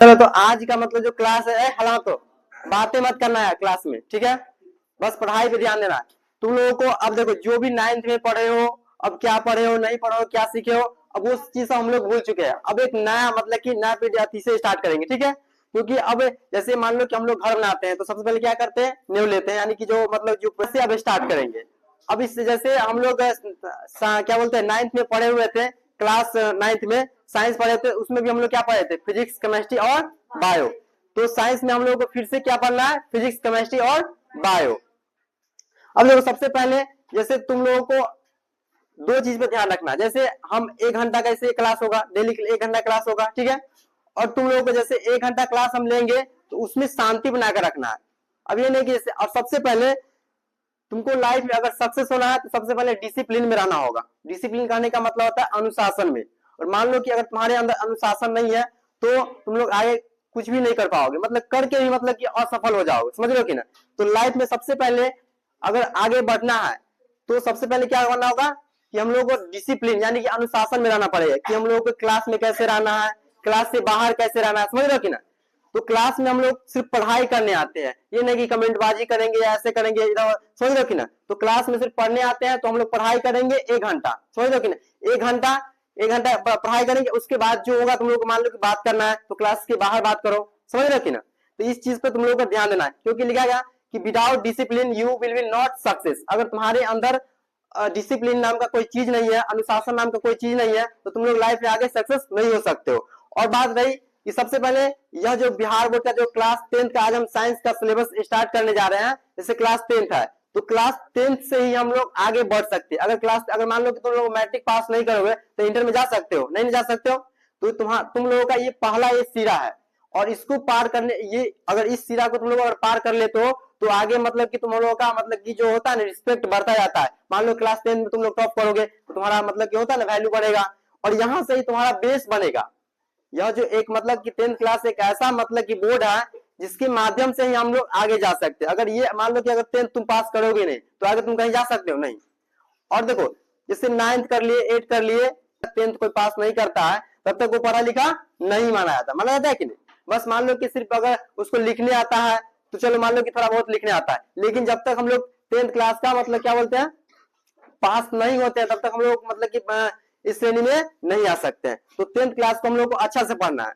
चलो तो आज का मतलब जो क्लास है हला तो बातें मत करना है क्लास में, ठीक है। बस पढ़ाई पे ध्यान देना है तुम लोगों को। अब देखो जो भी 9th में पढ़े हो, अब क्या पढ़े हो नहीं पढ़े हो क्या सीखे हो, अब उस चीज से हम लोग भूल चुके हैं। अब एक नया मतलब कि नया पीढ़ी से स्टार्ट करेंगे, ठीक है। क्योंकि अब जैसे मान लो कि हम लोग घर बनाते हैं तो सबसे पहले क्या करते हैं, नींव लेते हैं, यानी कि जो मतलब जो से अब स्टार्ट करेंगे। अब इससे जैसे हम लोग क्या बोलते हैं 9th में पढ़े हुए थे, क्लास 9th में साइंस पढ़े थे, उसमें भी हम लोग क्या पढ़े थे, फिजिक्स केमिस्ट्री और बायो। तो साइंस में हम लोग को फिर से क्या पढ़ना है, फिजिक्स केमिस्ट्री और बायो। अब देखो सबसे पहले जैसे तुम लोगों को दो चीज पे ध्यान रखना, जैसे हम 1 घंटा का ऐसे क्लास होगा, डेली 1 घंटा क्लास होगा, ठीक है। और तुम लोगों को जैसे 1 घंटा क्लास हम लेंगे तो उसमें शांति बनाकर रखना है। अब ये नहीं कि जैसे, और सबसे पहले तुमको लाइफ में अगर सक्सेस होना है तो सबसे पहले डिसिप्लिन में रहना होगा। डिसिप्लिन करने का मतलब होता है अनुशासन में। और मान लो कि अगर तुम्हारे अंदर अनुशासन नहीं है तो तुम लोग आगे कुछ भी नहीं कर पाओगे, मतलब करके भी मतलब कि असफल हो जाओगे, समझ रहे हो कि ना। तो लाइफ में सबसे पहले अगर आगे बढ़ना है तो सबसे पहले क्या करना होगा कि हम लोग को डिसिप्लिन यानी कि अनुशासन में रहना पड़ेगा, कि हम लोग को क्लास में कैसे रहना है, क्लास से बाहर कैसे रहना है, समझ रहे हो कि ना। तो क्लास में हम लोग सिर्फ पढ़ाई करने आते हैं, ये नहीं कि कमेंटबाजी करेंगे या ऐसे करेंगे इधर, समझ रहे हो कि ना। तो क्लास में सिर्फ पढ़ने आते हैं तो हम लोग पढ़ाई करेंगे 1 घंटा, समझ रहे हो कि ना। 1 घंटा 1 घंटा पढ़ाई करेंगे, उसके बाद जो होगा तुम लोग को मान लो कि बात करना है तो क्लास के बाहर बात करो, समझ रहे हो कि ना। तो इस चीज पे तुम लोग को ध्यान देना है, क्योंकि लिखा गया कि without discipline you will be not success. अगर तुम्हारे अंदर डिसिप्लिन नाम का कोई चीज नहीं है, अनुशासन नाम का कोई चीज नहीं है, तो तुम लोग लाइफ में आगे सक्सेस नहीं हो सकते हो। और बात रही कि सबसे पहले यह जो बिहार बोर्ड का जो क्लास 10th का आज हम साइंस का सिलेबस स्टार्ट करने जा रहे हैं, जैसे क्लास 10th है तो क्लास 10th से ही हम लोग आगे बढ़ सकते हैं। अगर मान लो कि तुम लोग मैट्रिक पास नहीं करोगे तो इंटर में जा सकते हो, नहीं जा सकते हो। तो तुम लोगों का ये पहला ये सिरा है, और इसको पार करने ये अगर इस सिरा को तुम लोग अगर पार कर लेते हो तो आगे मतलब कि तुम लोगों का मतलब कि जो होता है ना रिस्पेक्ट बढ़ता जाता है। मान लो क्लास 10 में तुम लोग टॉप करोगे तो तुम्हारा मतलब कि होता है ना वैल्यू बढ़ेगा, और यहाँ से ही तुम्हारा बेस बनेगा। यह जो एक मतलब कि 10th क्लास एक ऐसा मतलब कि बोर्ड है जिसके माध्यम से ही हम लोग आगे जा सकते हैं। अगर ये मान लो कि अगर 10th तुम पास करोगे नहीं तो आगे तुम कहीं जा सकते हो नहीं। और देखो जैसे 9th कर लिए 8th कर लिए, 10th कोई पास नहीं करता है तब तक वो पढ़ा लिखा नहीं माना जाता, माना जाता है कि नहीं। बस मान लो कि सिर्फ अगर उसको लिखने आता है तो चलो मान लो कि थोड़ा बहुत लिखने आता है, लेकिन जब तक हम लोग 10th क्लास का मतलब क्या बोलते हैं पास नहीं होते हैं तब तक हम लोग मतलब कि इस श्रेणी में नहीं आ सकते हैं। तो 10th क्लास को हम लोग को अच्छा से पढ़ना है,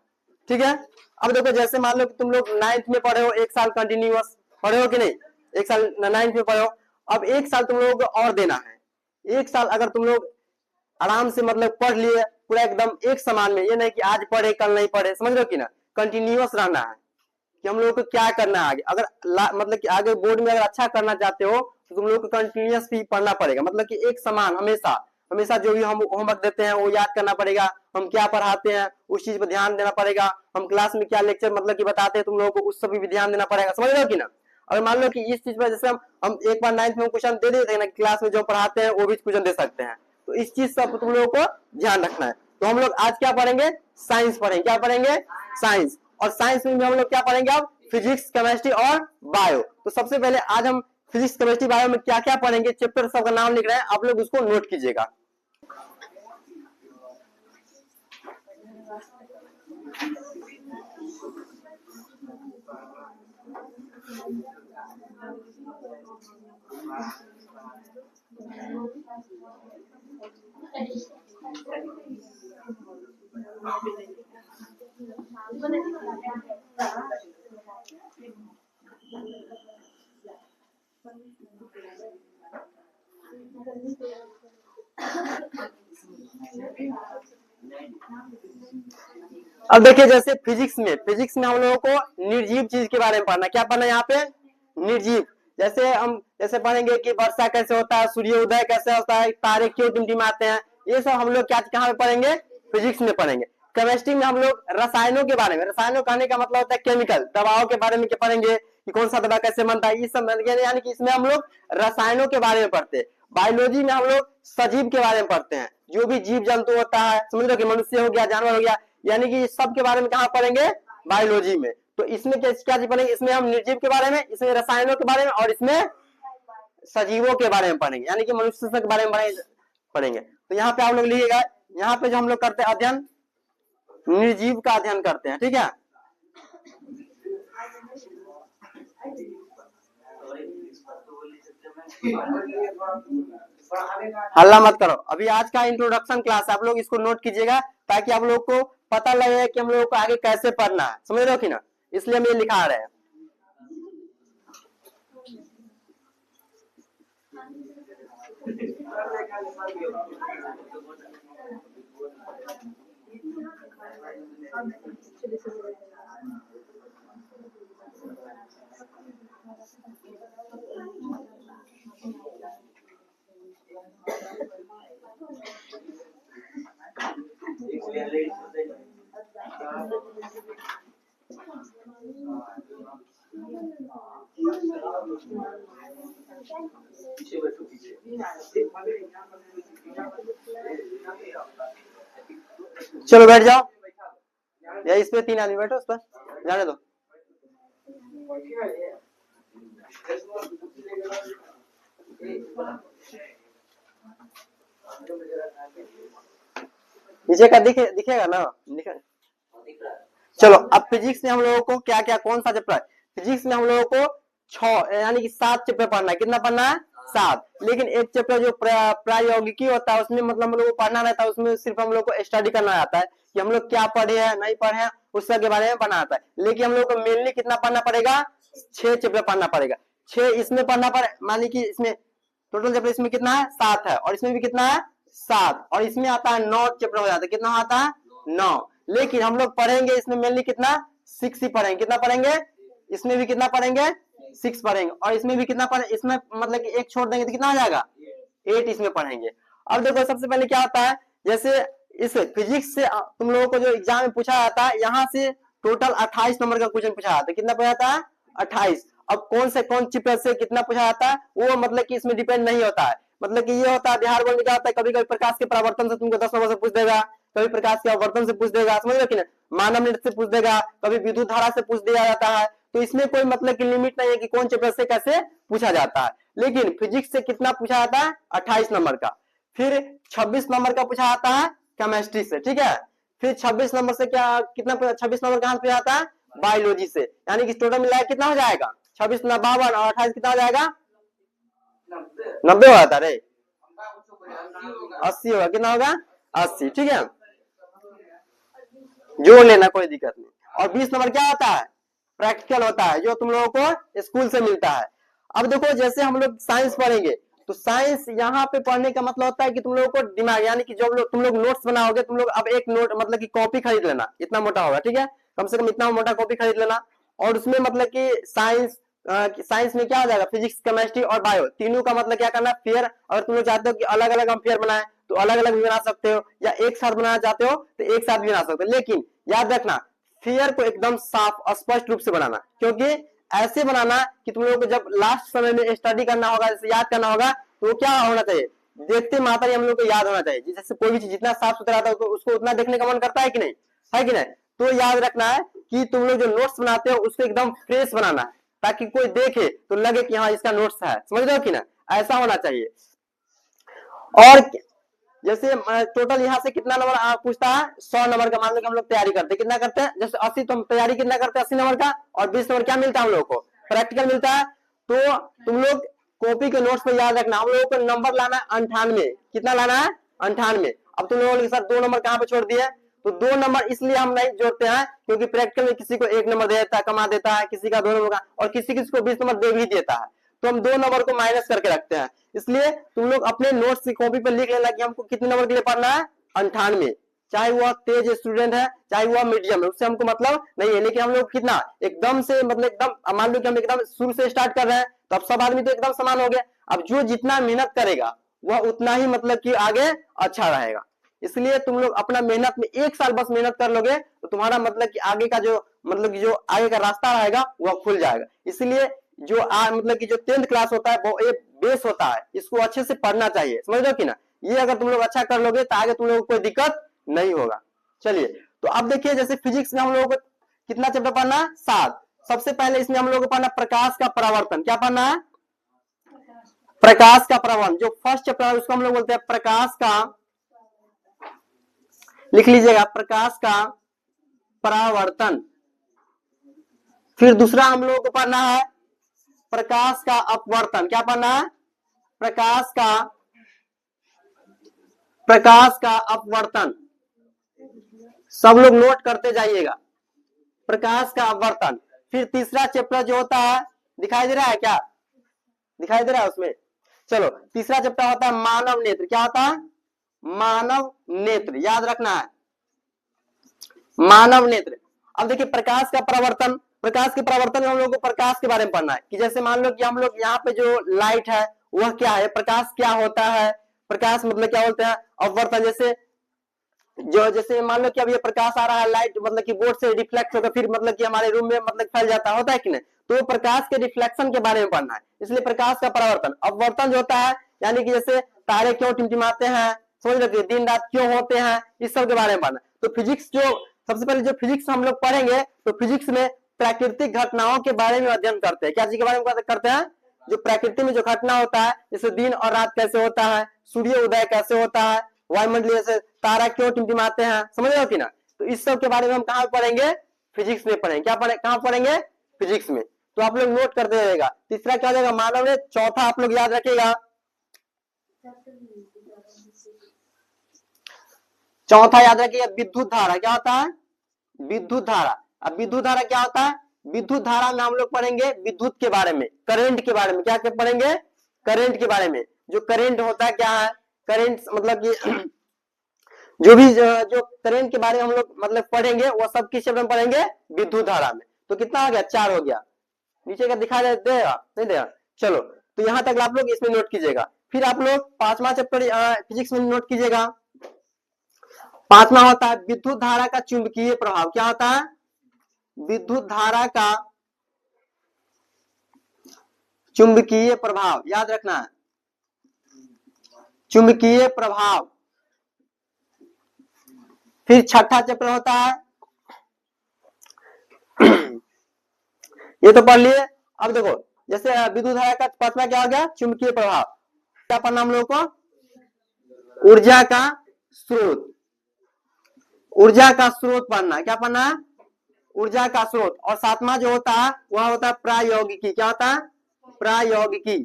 ठीक है। अब देखो जैसे मान लो कि तुम लोग 9th में पढ़े हो, 1 साल कंटिन्यूअस पढ़े हो कि नहीं, 1 साल 9th में पढ़े हो। अब 1 साल तुम लोगों को और देना है। 1 साल अगर तुम लोग आराम से मतलब पढ़ लिए पूरा एकदम एक समान में, ये नहीं कि आज पढ़े कल नहीं पढ़े, समझ रहे हो कि ना। कंटिन्यूअस रहना है कि हम लोगों को क्या करना है आगे। अगर मतलब कि आगे बोर्ड में अगर अच्छा करना चाहते हो तो तुम लोग को कंटिन्यूअस भी पढ़ना पड़ेगा, मतलब कि एक समान हमेशा हमेशा जो भी हम होमवर्क देते हैं वो याद करना पड़ेगा। हम क्या पढ़ाते हैं उस चीज पर ध्यान देना पड़ेगा। हम क्लास में क्या लेक्चर मतलब कि बताते हैं तुम लोगों को उस सब भी ध्यान देना पड़ेगा, समझ रहे हो कि ना। अगर मान लो कि इस चीज पर जैसे हम एक बार 9th में क्वेश्चन दे देते हैं ना, क्लास में जो पढ़ाते हैं वो भी क्वेश्चन दे सकते हैं। तो इस चीज का तुम लोगों को ध्यान रखना है। तो हम लोग आज क्या पढ़ेंगे, साइंस पढ़ेंगे। क्या पढ़ेंगे, साइंस। और साइंस में हम लोग क्या पढ़ेंगे अब, फिजिक्स केमिस्ट्री और बायो। तो सबसे पहले आज हम फिजिक्स केमिस्ट्री बायो में क्या क्या पढ़ेंगे, चैप्टर सबका नाम लिख रहे हैं, आप लोग उसको नोट कीजिएगा। अब देखिए जैसे फिजिक्स में हम लोगों को निर्जीव चीज के बारे में पढ़ना। क्या पढ़ना है यहाँ पे, निर्जीव। जैसे हम जैसे पढ़ेंगे कि वर्षा कैसे होता है, सूर्योदय कैसे होता है, तारे क्यों टिमटिमाते हैं, ये सब हम लोग क्या कहाँ पे पढ़ेंगे, फिजिक्स में पढ़ेंगे। केमिस्ट्री में हम लोग रसायनों के बारे में, रसायनों कहने का मतलब होता है केमिकल, दवाओं के बारे में क्या पढ़ेंगे कि कौन सा दवा कैसे बनता है, ये सब यानी कि इसमें हम लोग रसायनों के बारे में पढ़ते हैं। बायोलॉजी में हम लोग सजीव के बारे में पढ़ते हैं, जो भी जीव जंतु होता है, समझ लो कि मनुष्य हो गया, जानवर हो गया, यानी कि सब के बारे में कहाँ पढ़ेंगे, बायोलॉजी में। तो इसमें क्या क्या चीज पढ़ेंगे, इसमें हम निर्जीव के बारे में, इसमें रसायनों के बारे में, और इसमें सजीवों के बारे में पढ़ेंगे, यानी कि मनुष्य के बारे में पढ़ेंगे। तो यहाँ पे आप लोग लिखिएगा, यहाँ पे जो हम लोग करते हैं अध्ययन, निर्जीव का अध्ययन करते हैं, ठीक है। हल्ला मत करो, अभी आज का इंट्रोडक्शन क्लास आप लोग इसको नोट कीजिएगा ताकि आप लोग को पता लगे कि हम लोग को आगे कैसे पढ़ना है, समझ रहे हो कि ना, इसलिए हम ये लिखा रहे हैं। चलो बैठ जाओ, या इस पे 3 आदमी बैठो, उस पर जाने दो। नीचे का दिखेगा ना, चलो अब फिजिक्स में हम लोगों को क्या क्या कौन सा चैप्टर, फिजिक्स में हम लोगों को 6 यानी कि 7 चैप्टर पढ़ना है। कितना पढ़ना है? 7। लेकिन एक चैप्टर जो प्रायोगिकी होता है उसमें मतलब हम लोग को पढ़ना रहता है, उसमें सिर्फ हम लोग को स्टडी करना आता है कि हम लोग क्या पढ़े हैं नहीं पढ़े हैं उस सब के बारे में पढ़ना आता है। लेकिन हम लोग को मेनली कितना पढ़ना पड़ेगा? 6 चैप्टर पढ़ना पड़ेगा। 6 इसमें पढ़ना पड़े, मान ली कि इसमें टोटल चैप्टर इसमें कितना है? 7 है, और इसमें भी कितना है? 7, और इसमें आता है 9 चैप्टर हो जाता है। कितना आता है? 9। लेकिन हम लोग पढ़ेंगे इसमें मेनली कितना? 6 ही पढ़ेंगे। कितना पढ़ेंगे? इसमें भी कितना पढ़ेंगे? 6 पढ़ेंगे, और इसमें भी कितना पढ़े, इसमें मतलब कि एक छोड़ देंगे तो कितना हो जाएगा? 8 इसमें पढ़ेंगे। अब देखो सबसे पहले क्या होता है, जैसे इस फिजिक्स से तुम लोगों को जो एग्जाम में पूछा जाता है, यहाँ से टोटल 28 नंबर का क्वेश्चन पूछा जाता है। कितना पूछा जाता है? 28। अब कौन से कौन चैप्टर से कितना पूछा जाता है वो मतलब कि इसमें डिपेंड नहीं होता है। मतलब कि ये होता है बिहार बोर्ड में क्या होता है, कभी कभी प्रकाश के परावर्तन से तुमको 10 नंबर से पूछ देगा, कभी प्रकाश के आवर्तन से पूछ देगा, समझ रहे कि ना, मानव नृत्य से पूछ देगा, कभी विद्युत धारा से पूछ दिया जाता है। तो इसमें कोई मतलब की लिमिट नहीं है कि कौन चैप्टर से कैसे पूछा जाता है। लेकिन फिजिक्स से कितना पूछा जाता है? 28 नंबर का। फिर 26 नंबर का पूछा जाता है केमिस्ट्री से, ठीक है। फिर 26 नंबर से क्या कितना 26 नंबर कहां से पूछा जाता है? बायोलॉजी से। यानी कि टोटल मिलाया कितना हो जाएगा? 26 52 और 28 कितना हो जाएगा? 90 हो जाता रे, 80 होगा। कितना होगा? 80, ठीक है, जोड़ लेना कोई दिक्कत नहीं। और 20 नंबर क्या होता है? प्रैक्टिकल होता है, जो तुम लोगों को स्कूल से मिलता है। अब देखो जैसे हम लोग साइंस पढ़ेंगे तो साइंस यहाँ पे पढ़ने का मतलब होता है कि तुम लोगों को दिमाग, यानी कि जब तुम लोग नोट्स बनाओगे, तुम लोग अब एक नोट मतलब कि कॉपी खरीद लेना, इतना मोटा होगा, ठीक है, कम से कम इतना मोटा कॉपी खरीद लेना। और उसमें मतलब कि साइंस में क्या हो जाएगा? फिजिक्स केमिस्ट्री और बायो तीनों का मतलब क्या करना? फेयर। अगर तुम लोग चाहते हो कि अलग अलग हम फेयर बनाए तो अलग अलग भी बना सकते हो, या एक साथ बनाना चाहते हो तो एक साथ भी बना सकते हो। लेकिन याद रखना फेयर को एकदम साफ स्पष्ट रूप से बनाना, क्योंकि ऐसे बनाना कि तुम लोगों को जब लास्ट समय में स्टडी करना होगा, जैसे याद करना होगा, तो क्या होना चाहिए? देखते मात्र हम लोग को याद होना चाहिए। जैसे कोई भी चीज जितना साफ सुथरा आता है तो उसको उतना देखने का मन करता है कि नहीं, है कि नहीं। तो याद रखना है कि तुम लोग जो नोट्स बनाते हो उसको एकदम फ्रेश बनाना है, ताकि कोई देखे तो लगे कि हाँ इसका नोट्स है, समझ रहे हो कि ना, ऐसा होना चाहिए। और जैसे टोटल यहाँ से कितना नंबर पूछता है? 100 नंबर का। मान लो कि हम लोग तैयारी करते हैं, कितना करते हैं? जैसे 80, तो हम तैयारी कितना करते हैं? 80 नंबर का। और 20 नंबर क्या मिलता है हम लोग को? प्रैक्टिकल मिलता है। तो तुम लोग कॉपी के नोट्स पे याद रखना, हम लोगों को नंबर लाना है 98। कितना लाना है? 98। अब तुम लोगों के साथ 2 नंबर कहाँ पे छोड़ दिए? तो 2 नंबर इसलिए हम नहीं जोड़ते हैं क्योंकि प्रैक्टिकल में किसी को 1 नंबर दे देता है, कमा देता है, किसी का 2 नंबर का, और किसी किसी को 20 नंबर दे भी देता है। तो हम 2 नंबर को माइनस करके रखते हैं। इसलिए तुम लोग अपने नोट्स की कॉपी पर लिख लेना कि हमको कितने नंबर के लिए पढ़ना है? 98। चाहे वह तेज स्टूडेंट है चाहे वह मीडियम है, उससे हमको मतलब नहीं है। लेकिन हम लोग कितना एकदम से मतलब एकदम मान लो कि हम एकदम शुरू से स्टार्ट कर रहे हैं तो अब सब आदमी तो एकदम समान हो गया। अब जो जितना मेहनत करेगा वह उतना ही मतलब कि आगे अच्छा रहेगा। इसलिए तुम लोग अपना मेहनत में 1 साल बस मेहनत कर लोगे तो तुम्हारा मतलब कि आगे का जो मतलब कि जो आगे का रास्ता रहेगा वह खुल जाएगा। इसलिए जो मतलब कि जो 10th क्लास होता है वो एक बेस होता है, इसको अच्छे से पढ़ना चाहिए, समझ रहे हो कि ना। ये अगर तुम लोग अच्छा कर लोगे तो आगे तुम लोगों को कोई दिक्कत नहीं होगा। चलिए तो अब देखिए जैसे फिजिक्स में हम लोगों को कितना चैप्टर पढ़ना है? 7। सबसे पहले इसमें हम लोगों को पढ़ना प्रकाश का परावर्तन। क्या पढ़ना है? प्रकाश का परावर्तन। जो फर्स्ट चैप्टर है उसको हम लोग बोलते हैं प्रकाश का, लिख लीजिएगा, प्रकाश का परावर्तन। फिर दूसरा हम लोगों को पढ़ना है प्रकाश का अपवर्तन। क्या पढ़ना है? प्रकाश का अपवर्तन, सब लोग नोट करते जाइएगा, प्रकाश का अपवर्तन। फिर तीसरा चैप्टर जो होता है, दिखाई दे रहा है क्या, दिखाई दे रहा है उसमें, चलो तीसरा चैप्टर होता है मानव नेत्र। क्या होता है, मानव नेत्र, याद रखना है, मानव नेत्र। अब देखिए प्रकाश का प्रवर्तन, प्रकाश के प्रवर्तन में हम लोग को प्रकाश के बारे में पढ़ना है कि जैसे मान लो कि हम लोग यहाँ पे जो लाइट है वह क्या है, प्रकाश क्या होता है, प्रकाश मतलब क्या बोलते हैं, अपवर्तन। जैसे मान लो कि अब ये प्रकाश आ रहा है, लाइट मतलब कि बोर्ड से रिफ्लेक्ट होकर फिर मतलब कि हमारे रूम में मतलब फैल जाता होता है कि नहीं, तो प्रकाश के रिफ्लेक्शन के बारे में पढ़ना है। इसलिए प्रकाश का परावर्तन, अपवर्तन जो होता है यानी कि जैसे तारे क्यों टिमटिमाते हैं, समझ लो दिन रात क्यों होते हैं, इस सब के बारे में पढ़ना। तो फिजिक्स जो सबसे पहले जो फिजिक्स हम लोग पढ़ेंगे, तो फिजिक्स में प्राकृतिक घटनाओं के बारे में अध्ययन करते हैं। क्या चीज के बारे में करते हैं, जो प्रकृति में जो घटना होता है, जैसे दिन और रात कैसे होता है, सूर्य उदय कैसे होता है, वायुमंडलीय से तारा क्यों टिमटिमाते हैं, समझ रहे हो कि ना। तो इस सब के बारे में हम कहाँ पढ़ेंगे, फिजिक्स में पढ़ेंगे। क्या पढ़े, कहाँ पढ़ेंगे, फिजिक्स में। तो आप लोग नोट करते रहेगा। तीसरा क्या हो जाएगा, मानव ने। चौथा आप लोग याद रखिएगा, चौथा याद रखिएगा विद्युत धारा। क्या होता है, विद्युत धारा। अब विद्युत धारा क्या होता है, विद्युत धारा में हम लोग पढ़ेंगे विद्युत के बारे में, करंट के बारे में। क्या पढ़ेंगे, करंट के बारे में। जो करंट होता है क्या है, करंट मतलब कि जो करंट के बारे में हम लोग मतलब पढ़ेंगे, वो सब किस चैप्टर में पढ़ेंगे, विद्युत धारा में। तो कितना हो गया, 4 हो गया। नीचे का दिखा देगा, नहीं देगा, चलो तो यहाँ तक आप लोग इसमें नोट कीजिएगा। फिर आप लोग 5वां चैप्टर फिजिक्स में नोट कीजिएगा। 5वां होता है विद्युत धारा का चुंबकीय प्रभाव। क्या होता है, विद्युत धारा का चुंबकीय प्रभाव, याद रखना है, चुंबकीय प्रभाव। फिर छठा चैप्टर होता है ये तो पढ़ लिए। अब देखो जैसे विद्युत धारा का 5वां क्या हो गया, चुंबकीय प्रभाव। क्या पढ़ना हम लोगों को, ऊर्जा का स्रोत, ऊर्जा का स्रोत पढ़ना। क्या पढ़ना है, ऊर्जा का स्रोत। और 7वां जो होता है वह होता है प्रायोगिकी। क्या होता है, प्रायोगिकी।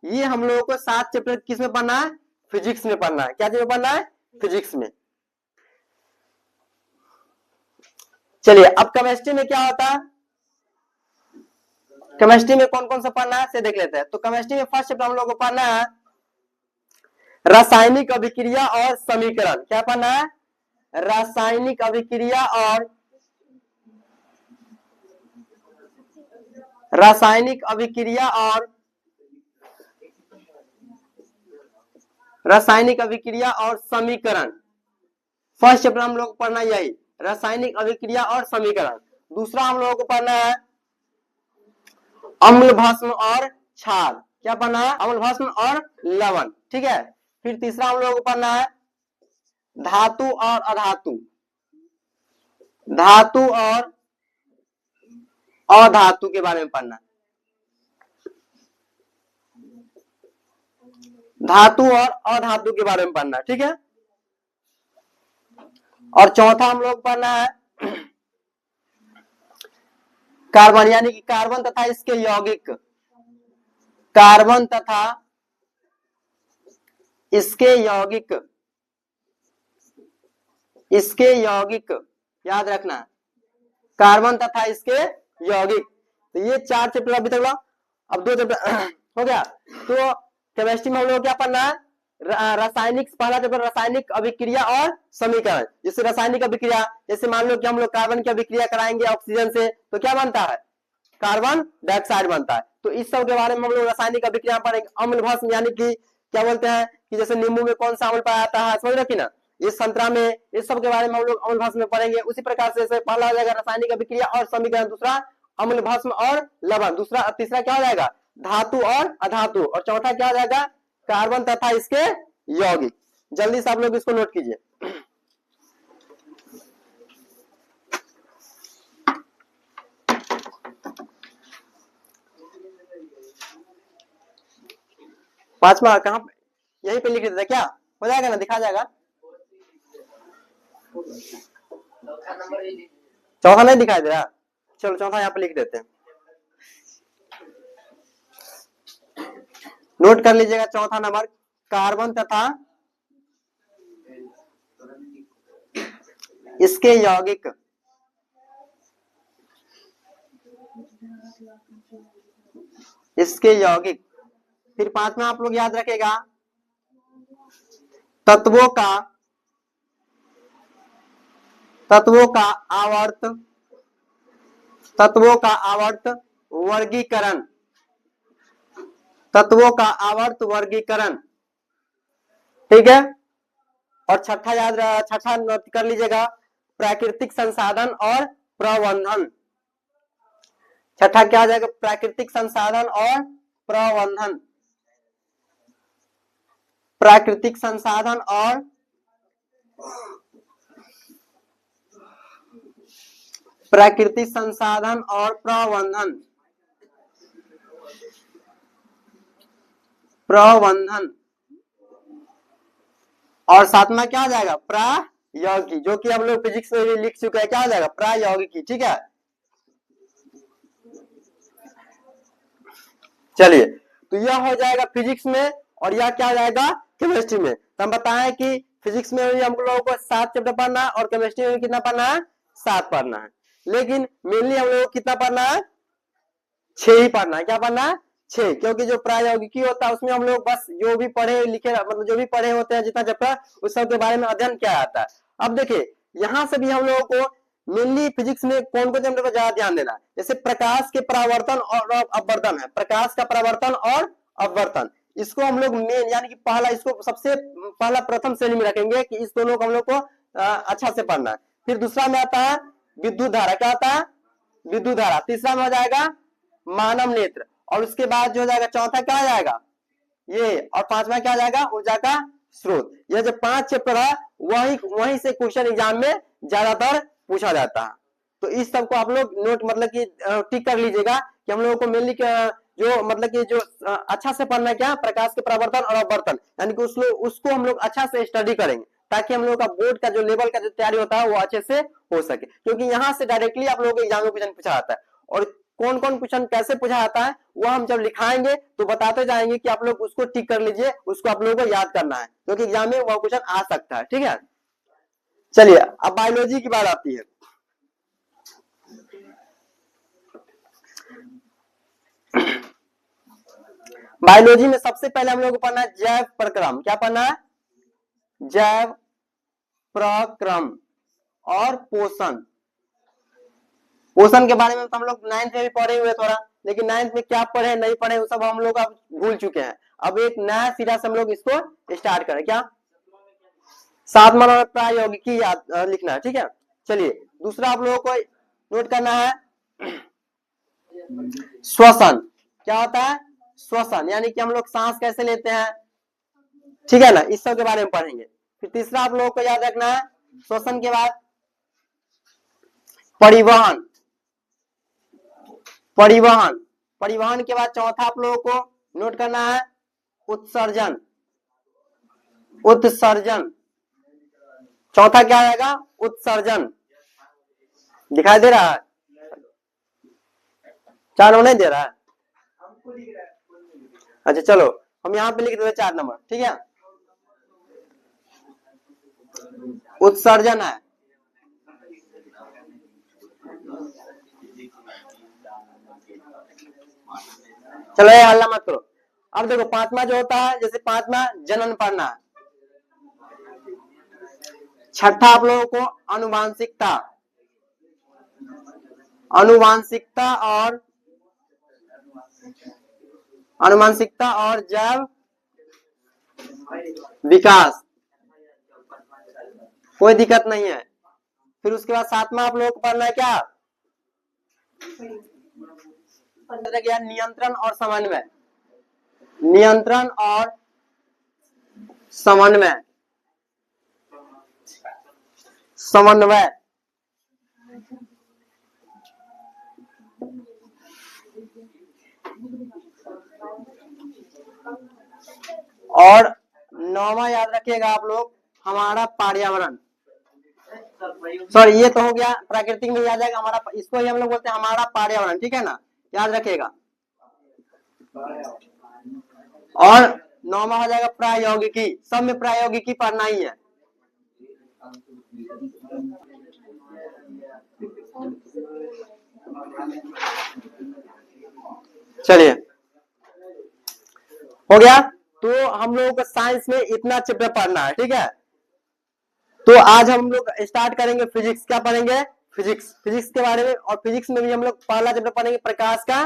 ये हम लोगों को 7 चैप्टर किस में पढ़ना है, फिजिक्स में पढ़ना है। क्या चीज में पढ़ना है, फिजिक्स में। चलिए अब केमिस्ट्री में क्या होता है, केमिस्ट्री में कौन कौन सा पढ़ना है से देख लेते हैं। तो केमिस्ट्री में फर्स्ट चैप्टर हम लोग को पढ़ना है रासायनिक अभिक्रिया और समीकरण। क्या पढ़ना है, रासायनिक अभिक्रिया और रासायनिक अभिक्रिया और रासायनिक अभिक्रिया और समीकरण। फर्स्ट चैप्टर हम लोग पढ़ना यही, रासायनिक अभिक्रिया और समीकरण। दूसरा हम लोगों को पढ़ना है अम्ल भस्म और क्षार। क्या पढ़ना है, अम्ल भस्म और लवण, ठीक है। फिर तीसरा हम लोगों को पढ़ना है धातु और अधातु, धातु और अधातु के बारे में पढ़ना, धातु और अधातु के बारे में पढ़ना, ठीक है। और चौथा हम लोग पढ़ना है कार्बन, यानी कि कार्बन तथा इसके यौगिक, कार्बन तथा इसके यौगिक, इसके यौगिक, याद रखना, कार्बन तथा इसके यौगिक। तो ये 4 चैप्टर अभी तक। अब 2 चैप्टर हो गया। तो केमिस्ट्री में हम लोग क्या पढ़ना है, रासायनिक, पहला चैप्टर रासायनिक अभिक्रिया और समीकरण। जैसे रासायनिक अभिक्रिया, जैसे मान लो कि हम लोग कार्बन की अभिक्रिया कराएंगे ऑक्सीजन से, तो क्या बनता है, कार्बन डाइऑक्साइड बनता है। तो इस सब के बारे में हम लोग रासायनिक अभिक्रिया पढ़ेंगे। अम्ल भस्म, यानी कि क्या बोलते हैं कि जैसे नींबू में कौन सा अम्ल पाया जाता है, समझ रहे कि ना, इस संतरा में, इस सब के बारे में हम लोग अम्ल भस्म में पढ़ेंगे। उसी प्रकार से पहला हो जाएगा रासायनिक अभिक्रिया और समीकरण, दूसरा अम्ल भस्म और लवण, दूसरा, तीसरा क्या हो जाएगा, धातु और अधातु, और चौथा क्या हो जाएगा, कार्बन तथा इसके यौगिक। जल्दी से आप लोग इसको नोट कीजिए। पांचवा कहाँ, यहीं पे लिख देता, क्या हो जाएगा ना, दिखा जाएगा। चौथा नहीं दिखाई दे रहा, चलो चौथा यहाँ पे लिख देते हैं। नोट कर लीजिएगा चौथा नंबर, कार्बन तथा इसके यौगिक, इसके यौगिक। फिर पांचवा आप लोग याद रखेगा तत्वों का, तत्वों का आवर्त, तत्वों का आवर्त वर्गीकरण, तत्वों का आवर्त वर्गीकरण, ठीक है। और छठा याद, छठा नोट कर लीजिएगा प्राकृतिक संसाधन और प्रबंधन। छठा क्या आ जाएगा, प्राकृतिक संसाधन और प्रबंधन, प्राकृतिक संसाधन और प्राकृतिक संसाधन और प्रबंधन, प्रबंधन। और सातवां क्या आ जाएगा, प्रायौगिकी, जो कि हम लोग फिजिक्स में भी लिख चुके हैं, क्या आ जाएगा प्रायौगिकी, ठीक है। चलिए, तो यह हो जाएगा फिजिक्स में, और यह क्या हो जाएगा केमिस्ट्री में। तो हम बताएं कि फिजिक्स में भी हम लोगों को 7 चैप्टर पढ़ना है और केमिस्ट्री में कितना पढ़ना है, 7 पढ़ना है। लेकिन मेनली हम लोगों को कितना पढ़ना है, 6 ही पढ़ना है। क्या पढ़ना है, 6, क्योंकि जो प्रायौगिकी होता है उसमें हम लोग बस जो भी पढ़े लिखे, मतलब जो भी पढ़े होते हैं जितना चैप्टर, उस सब के बारे में अध्ययन किया जाता है। अब देखिए यहाँ से भी हम लोगों को मेनली फिजिक्स में कौन कौन चैप्टर पर ज्यादा ध्यान देना है, जैसे प्रकाश के परावर्तन और अपवर्तन है, प्रकाश का परावर्तन और अपवर्तन, इसको हम लोग मेन यानी कि पहला, इसको सबसे पहला प्रथम श्रेणी में रखेंगे कि इस दोनों को हम लोग को अच्छा से पढ़ना है। फिर दूसरा में आता है विद्युत धारा, क्या आता है विद्युत धारा। तीसरा में हो जाएगा मानव नेत्र, और उसके बाद जो हो जाएगा चौथा क्या आ जाएगा ये, और पांचवा क्या आ जाएगा ऊर्जा का स्रोत। यह जो 5 चैप्टर है वहीं से क्वेश्चन एग्जाम में ज्यादातर पूछा जाता है। तो इस सब को आप लोग नोट मतलब कि टिक कर लीजिएगा कि हम लोगों को मेनली जो मतलब कि जो अच्छा से पढ़ना है क्या, प्रकाश के परावर्तन और अपवर्तन, यानी कि उसको हम लोग अच्छा से स्टडी करेंगे ताकि हम लोग का बोर्ड का जो लेवल का जो तैयारी होता है वो अच्छे से हो सके, क्योंकि यहाँ से डायरेक्टली आप लोगों को एग्जाम में क्वेश्चन पूछा जाता है। और कौन कौन क्वेश्चन कैसे पूछा जाता है वो हम जब लिखाएंगे तो बताते जाएंगे कि आप लोग उसको टिक कर लीजिए, उसको आप लोगों को याद करना है, क्योंकि एग्जाम में वो क्वेश्चन आ सकता है, ठीक है। चलिए अब बायोलॉजी की बात आती है। बायोलॉजी में सबसे पहले हम लोग को पढ़ना है जैव प्रक्रम। क्या पढ़ना है, जैव प्रक्रम और पोषण। पोषण के बारे में तो हम लोग 9th में भी पढ़े हुए थोड़ा, लेकिन 9th में क्या पढ़े नहीं पढ़े वो सब हम लोग अब भूल चुके हैं। अब एक नया सिरा से हम लोग इसको स्टार्ट करें। क्या 7वां नंबर प्रायौगिकी लिखना है, ठीक है। चलिए दूसरा आप लोगों को नोट करना है श्वसन। क्या होता है श्वसन, यानी कि हम लोग सांस कैसे लेते हैं, ठीक है ना, इस सब के बारे में पढ़ेंगे। फिर तीसरा आप लोगों को याद रखना है श्वसन के बाद परिवहन, परिवहन, परिवहन के बाद चौथा आप लोगों को नोट करना है उत्सर्जन, उत्सर्जन। चौथा क्या आएगा उत्सर्जन, दिखाई दे रहा है, चार नहीं दे रहा है, अच्छा चलो हम यहाँ पे लिख देते 4 नंबर, ठीक है। उत्सर्जन है, चलो ये हल्ला मत करो। अब देखो 5वां जो होता है, जैसे 5वां जनन पढ़ना है। छठा आप लोगों को अनुवांशिकता, अनुवांशिकता और अनुवांशिकता और जैव विकास, कोई दिक्कत नहीं है। फिर उसके बाद 7वां आप लोगों को पढ़ना है क्या, नियंत्रण और समन्वय, नियंत्रण और समन्वय, समन्वय। और 9वां याद रखिएगा आप लोग हमारा पर्यावरण, सॉरी ये तो हो गया प्राकृतिक में, याद जाएगा हमारा, इसको ही हम लोग बोलते हैं हमारा पर्यावरण, ठीक है ना, याद रखिएगा। और 9वां हो जाएगा प्रायोगिकी। सब में प्रायोगिकी पढ़ना ही है। चलिए हो गया। तो हम लोगों को साइंस में इतना चैप्टर पढ़ना है, ठीक है। तो आज हम लोग स्टार्ट करेंगे फिजिक्स। क्या पढ़ेंगे? फिजिक्स। फिजिक्स के बारे में, और फिजिक्स में भी हम लोग पहला चैप्टर पढ़ेंगे प्रकाश का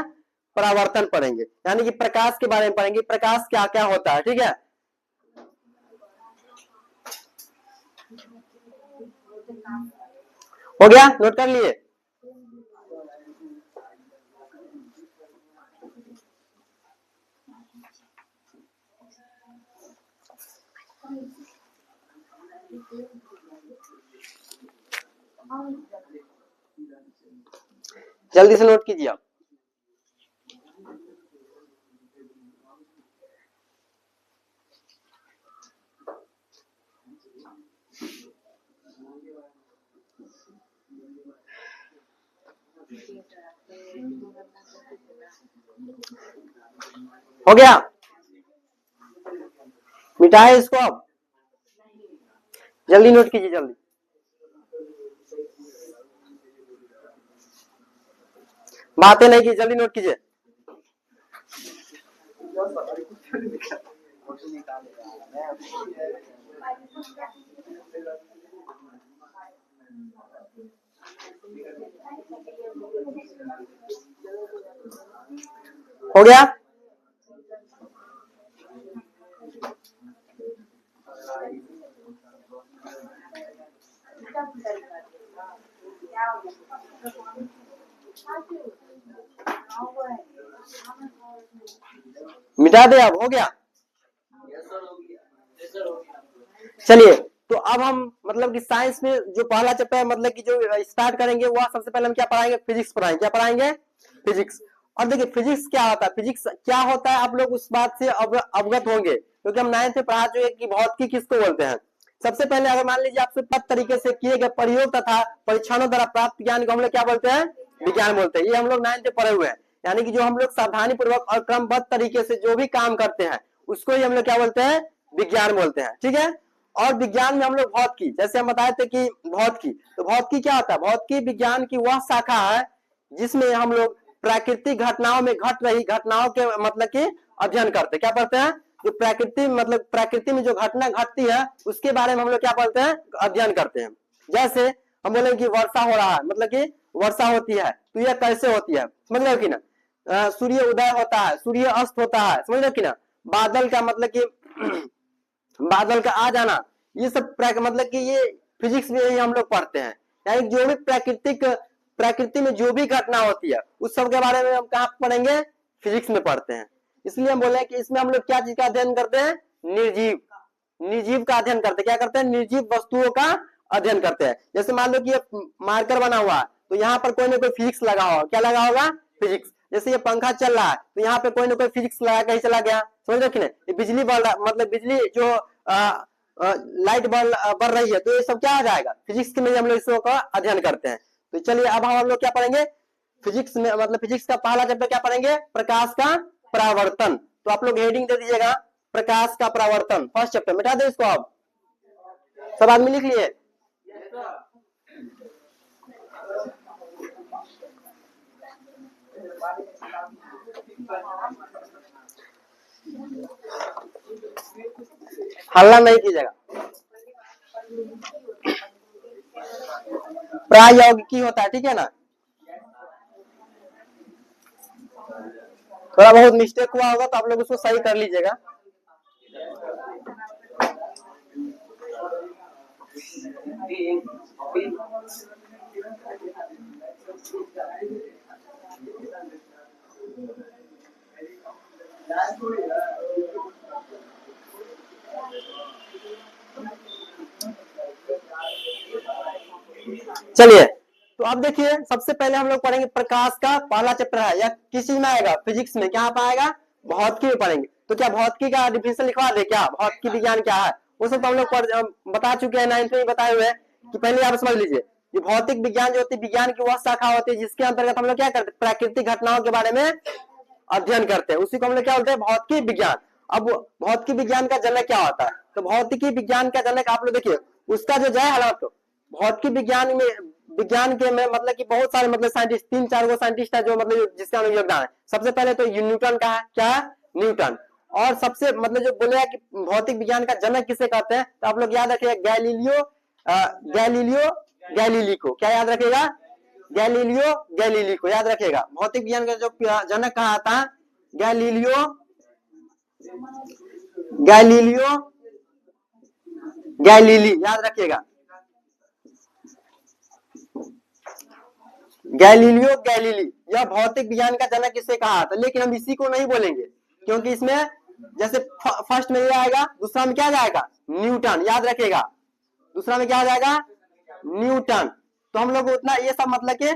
परावर्तन पढ़ेंगे, यानी कि प्रकाश के बारे में पढ़ेंगे, प्रकाश क्या क्या होता है, ठीक है। हो गया, नोट कर लिए? जल्दी से नोट कीजिए आप। हो गया, मिटाए इसको अब, जल्दी नोट कीजिए, जल्दी। बातें नहीं की, जल्दी नोट कीजिए। हो गया, मिटा दे अब। हो गया, चलिए। तो अब हम मतलब कि साइंस में जो पहला चैप्टर है, मतलब कि जो स्टार्ट करेंगे, वह सबसे पहले हम क्या पढ़ाएंगे? फिजिक्स पढ़ाएंगे। क्या पढ़ाएंगे? फिजिक्स। और देखिए फिजिक्स क्या होता है, फिजिक्स क्या होता है, आप लोग उस बात से अवगत होंगे, क्योंकि हम 9th में पढ़ा चुके कि भौतिकी किसको बोलते हैं। सबसे पहले अगर मान लीजिए आपसे पद तरीके से किए गए प्रयोग तथा परीक्षणों द्वारा प्राप्त ज्ञान को हम लोग क्या बोलते हैं? विज्ञान बोलते हैं। ये हम लोग 9th में पढ़े हुए हैं, यानी कि जो हम लोग सावधानी पूर्वक और क्रमबद्ध तरीके से जो भी काम करते हैं, उसको ही हम लोग क्या बोलते हैं? विज्ञान बोलते हैं, ठीक है। और विज्ञान में हम लोग भौतिकी, जैसे हम बताए थे कि भौतिकी, तो भौतिकी क्या होता है? भौतिकी विज्ञान की वह शाखा है जिसमें हम लोग प्राकृतिक घटनाओं में घट रही घटनाओं के मतलब कि अध्ययन करते हैं। क्या पढ़ते हैं? जो प्रकृति मतलब प्रकृति में जो घटना घटती है उसके बारे में हम लोग क्या पढ़ते हैं? अध्ययन करते हैं। जैसे हम बोले कि वर्षा हो रहा है, मतलब कि वर्षा होती है, तो यह कैसे होती है, समझ रहे हो कि ना। सूर्य उदय होता है, सूर्य अस्त होता है, समझ रहे हो कि ना। बादल का मतलब कि बादल का आ जाना, ये सब मतलब कि ये फिजिक्स में ही हम लोग पढ़ते हैं। यानी जो भी प्रकृति में जो भी घटना होती है उस सब के बारे में हम कहाँ पढ़ेंगे? फिजिक्स में पढ़ते हैं। इसलिए हम बोले कि इसमें हम लोग क्या चीज का अध्ययन करते हैं? निर्जीव, निर्जीव का अध्ययन करते हैं। क्या करते हैं? निर्जीव वस्तुओं का अध्ययन करते हैं। जैसे मान लो कि ये मार्कर बना हुआ है, तो यहाँ पर कोई ना कोई फिजिक्स लगा होगा। क्या लगा होगा? फिजिक्स। जैसे ये पंखा चल रहा है, तो यहाँ पे कोई ना कोई फिजिक्स लगा के ही चला गया, समझ रहे कि नहीं। ये बिजली बढ़ रहा, मतलब बिजली जो लाइट बढ़ रही है, तो ये सब क्या आ जाएगा? फिजिक्स में हम लोग इसको का अध्ययन करते हैं। तो चलिए अब हम लोग क्या पढ़ेंगे फिजिक्स में, मतलब फिजिक्स का पहला चैप्टर क्या पढ़ेंगे? प्रकाश का परावर्तन। तो आप लोग हेडिंग दे दीजिएगा, प्रकाश का परावर्तन, फर्स्ट चैप्टर। मिटा दो इसको आप, सब आदमी लिख लिए। हल्ला नहीं कीजिएगा। प्रायोगिकी होता है, ठीक है ना। थोड़ा बहुत मिस्टेक हुआ होगा तो आप लोग उसको सही कर लीजिएगा। चलिए, तो अब देखिए सबसे पहले हम लोग पढ़ेंगे प्रकाश का पहला चैप्टर है, या किस चीज में आएगा? फिजिक्स में। क्या पाएगा? भौतिकी में पढ़ेंगे। तो क्या भौतिकी का डिफिनेशन लिखवा दे क्या? भौतिकी विज्ञान क्या है वो सब तो हम लोग बता चुके हैं, 9th में बताए हुए हैं। कि पहले आप समझ लीजिए कि भौतिक विज्ञान जो होती है, विज्ञान की वह शाखा होती है जिसके अंतर्गत हम लोग क्या करते हैं? प्राकृतिक घटनाओं के बारे में अध्ययन करते हैं, उसी को हम लोग क्या बोलते हैं? भौतिकी विज्ञान। अब भौतिकी विज्ञान का जनक क्या होता है? तो भौतिकी विज्ञान का जनक आप लोग देखिए, उसका जो जय है तो भौतिकी विज्ञान के में मतलब कि बहुत सारे मतलब साइंटिस्ट, 3-4 गो साइंटिस्ट है जो मतलब जिसका योगदान है। सबसे पहले तो न्यूटन का है, क्या है? न्यूटन। और सबसे मतलब जो बोले कि भौतिक विज्ञान का जनक किसे कहते हैं, तो आप लोग याद रखिएगा गैलीलियो गैलीली को। क्या याद रखिएगा? गैलीलियो गैलीली को याद रखिएगा। भौतिक विज्ञान का जो जनक कहा था गैलीलियो गैलीली, याद रखिएगा, गैलीलियो गैलीली, यह भौतिक विज्ञान का जनक इसे कहा था। लेकिन हम इसी को नहीं बोलेंगे क्योंकि इसमें जैसे फर्स्ट में ये आएगा, दूसरा में क्या जाएगा? न्यूटन, याद रखिएगा, दूसरा में क्या आ जाएगा? न्यूटन। तो हम लोग उतना ये सब मतलब के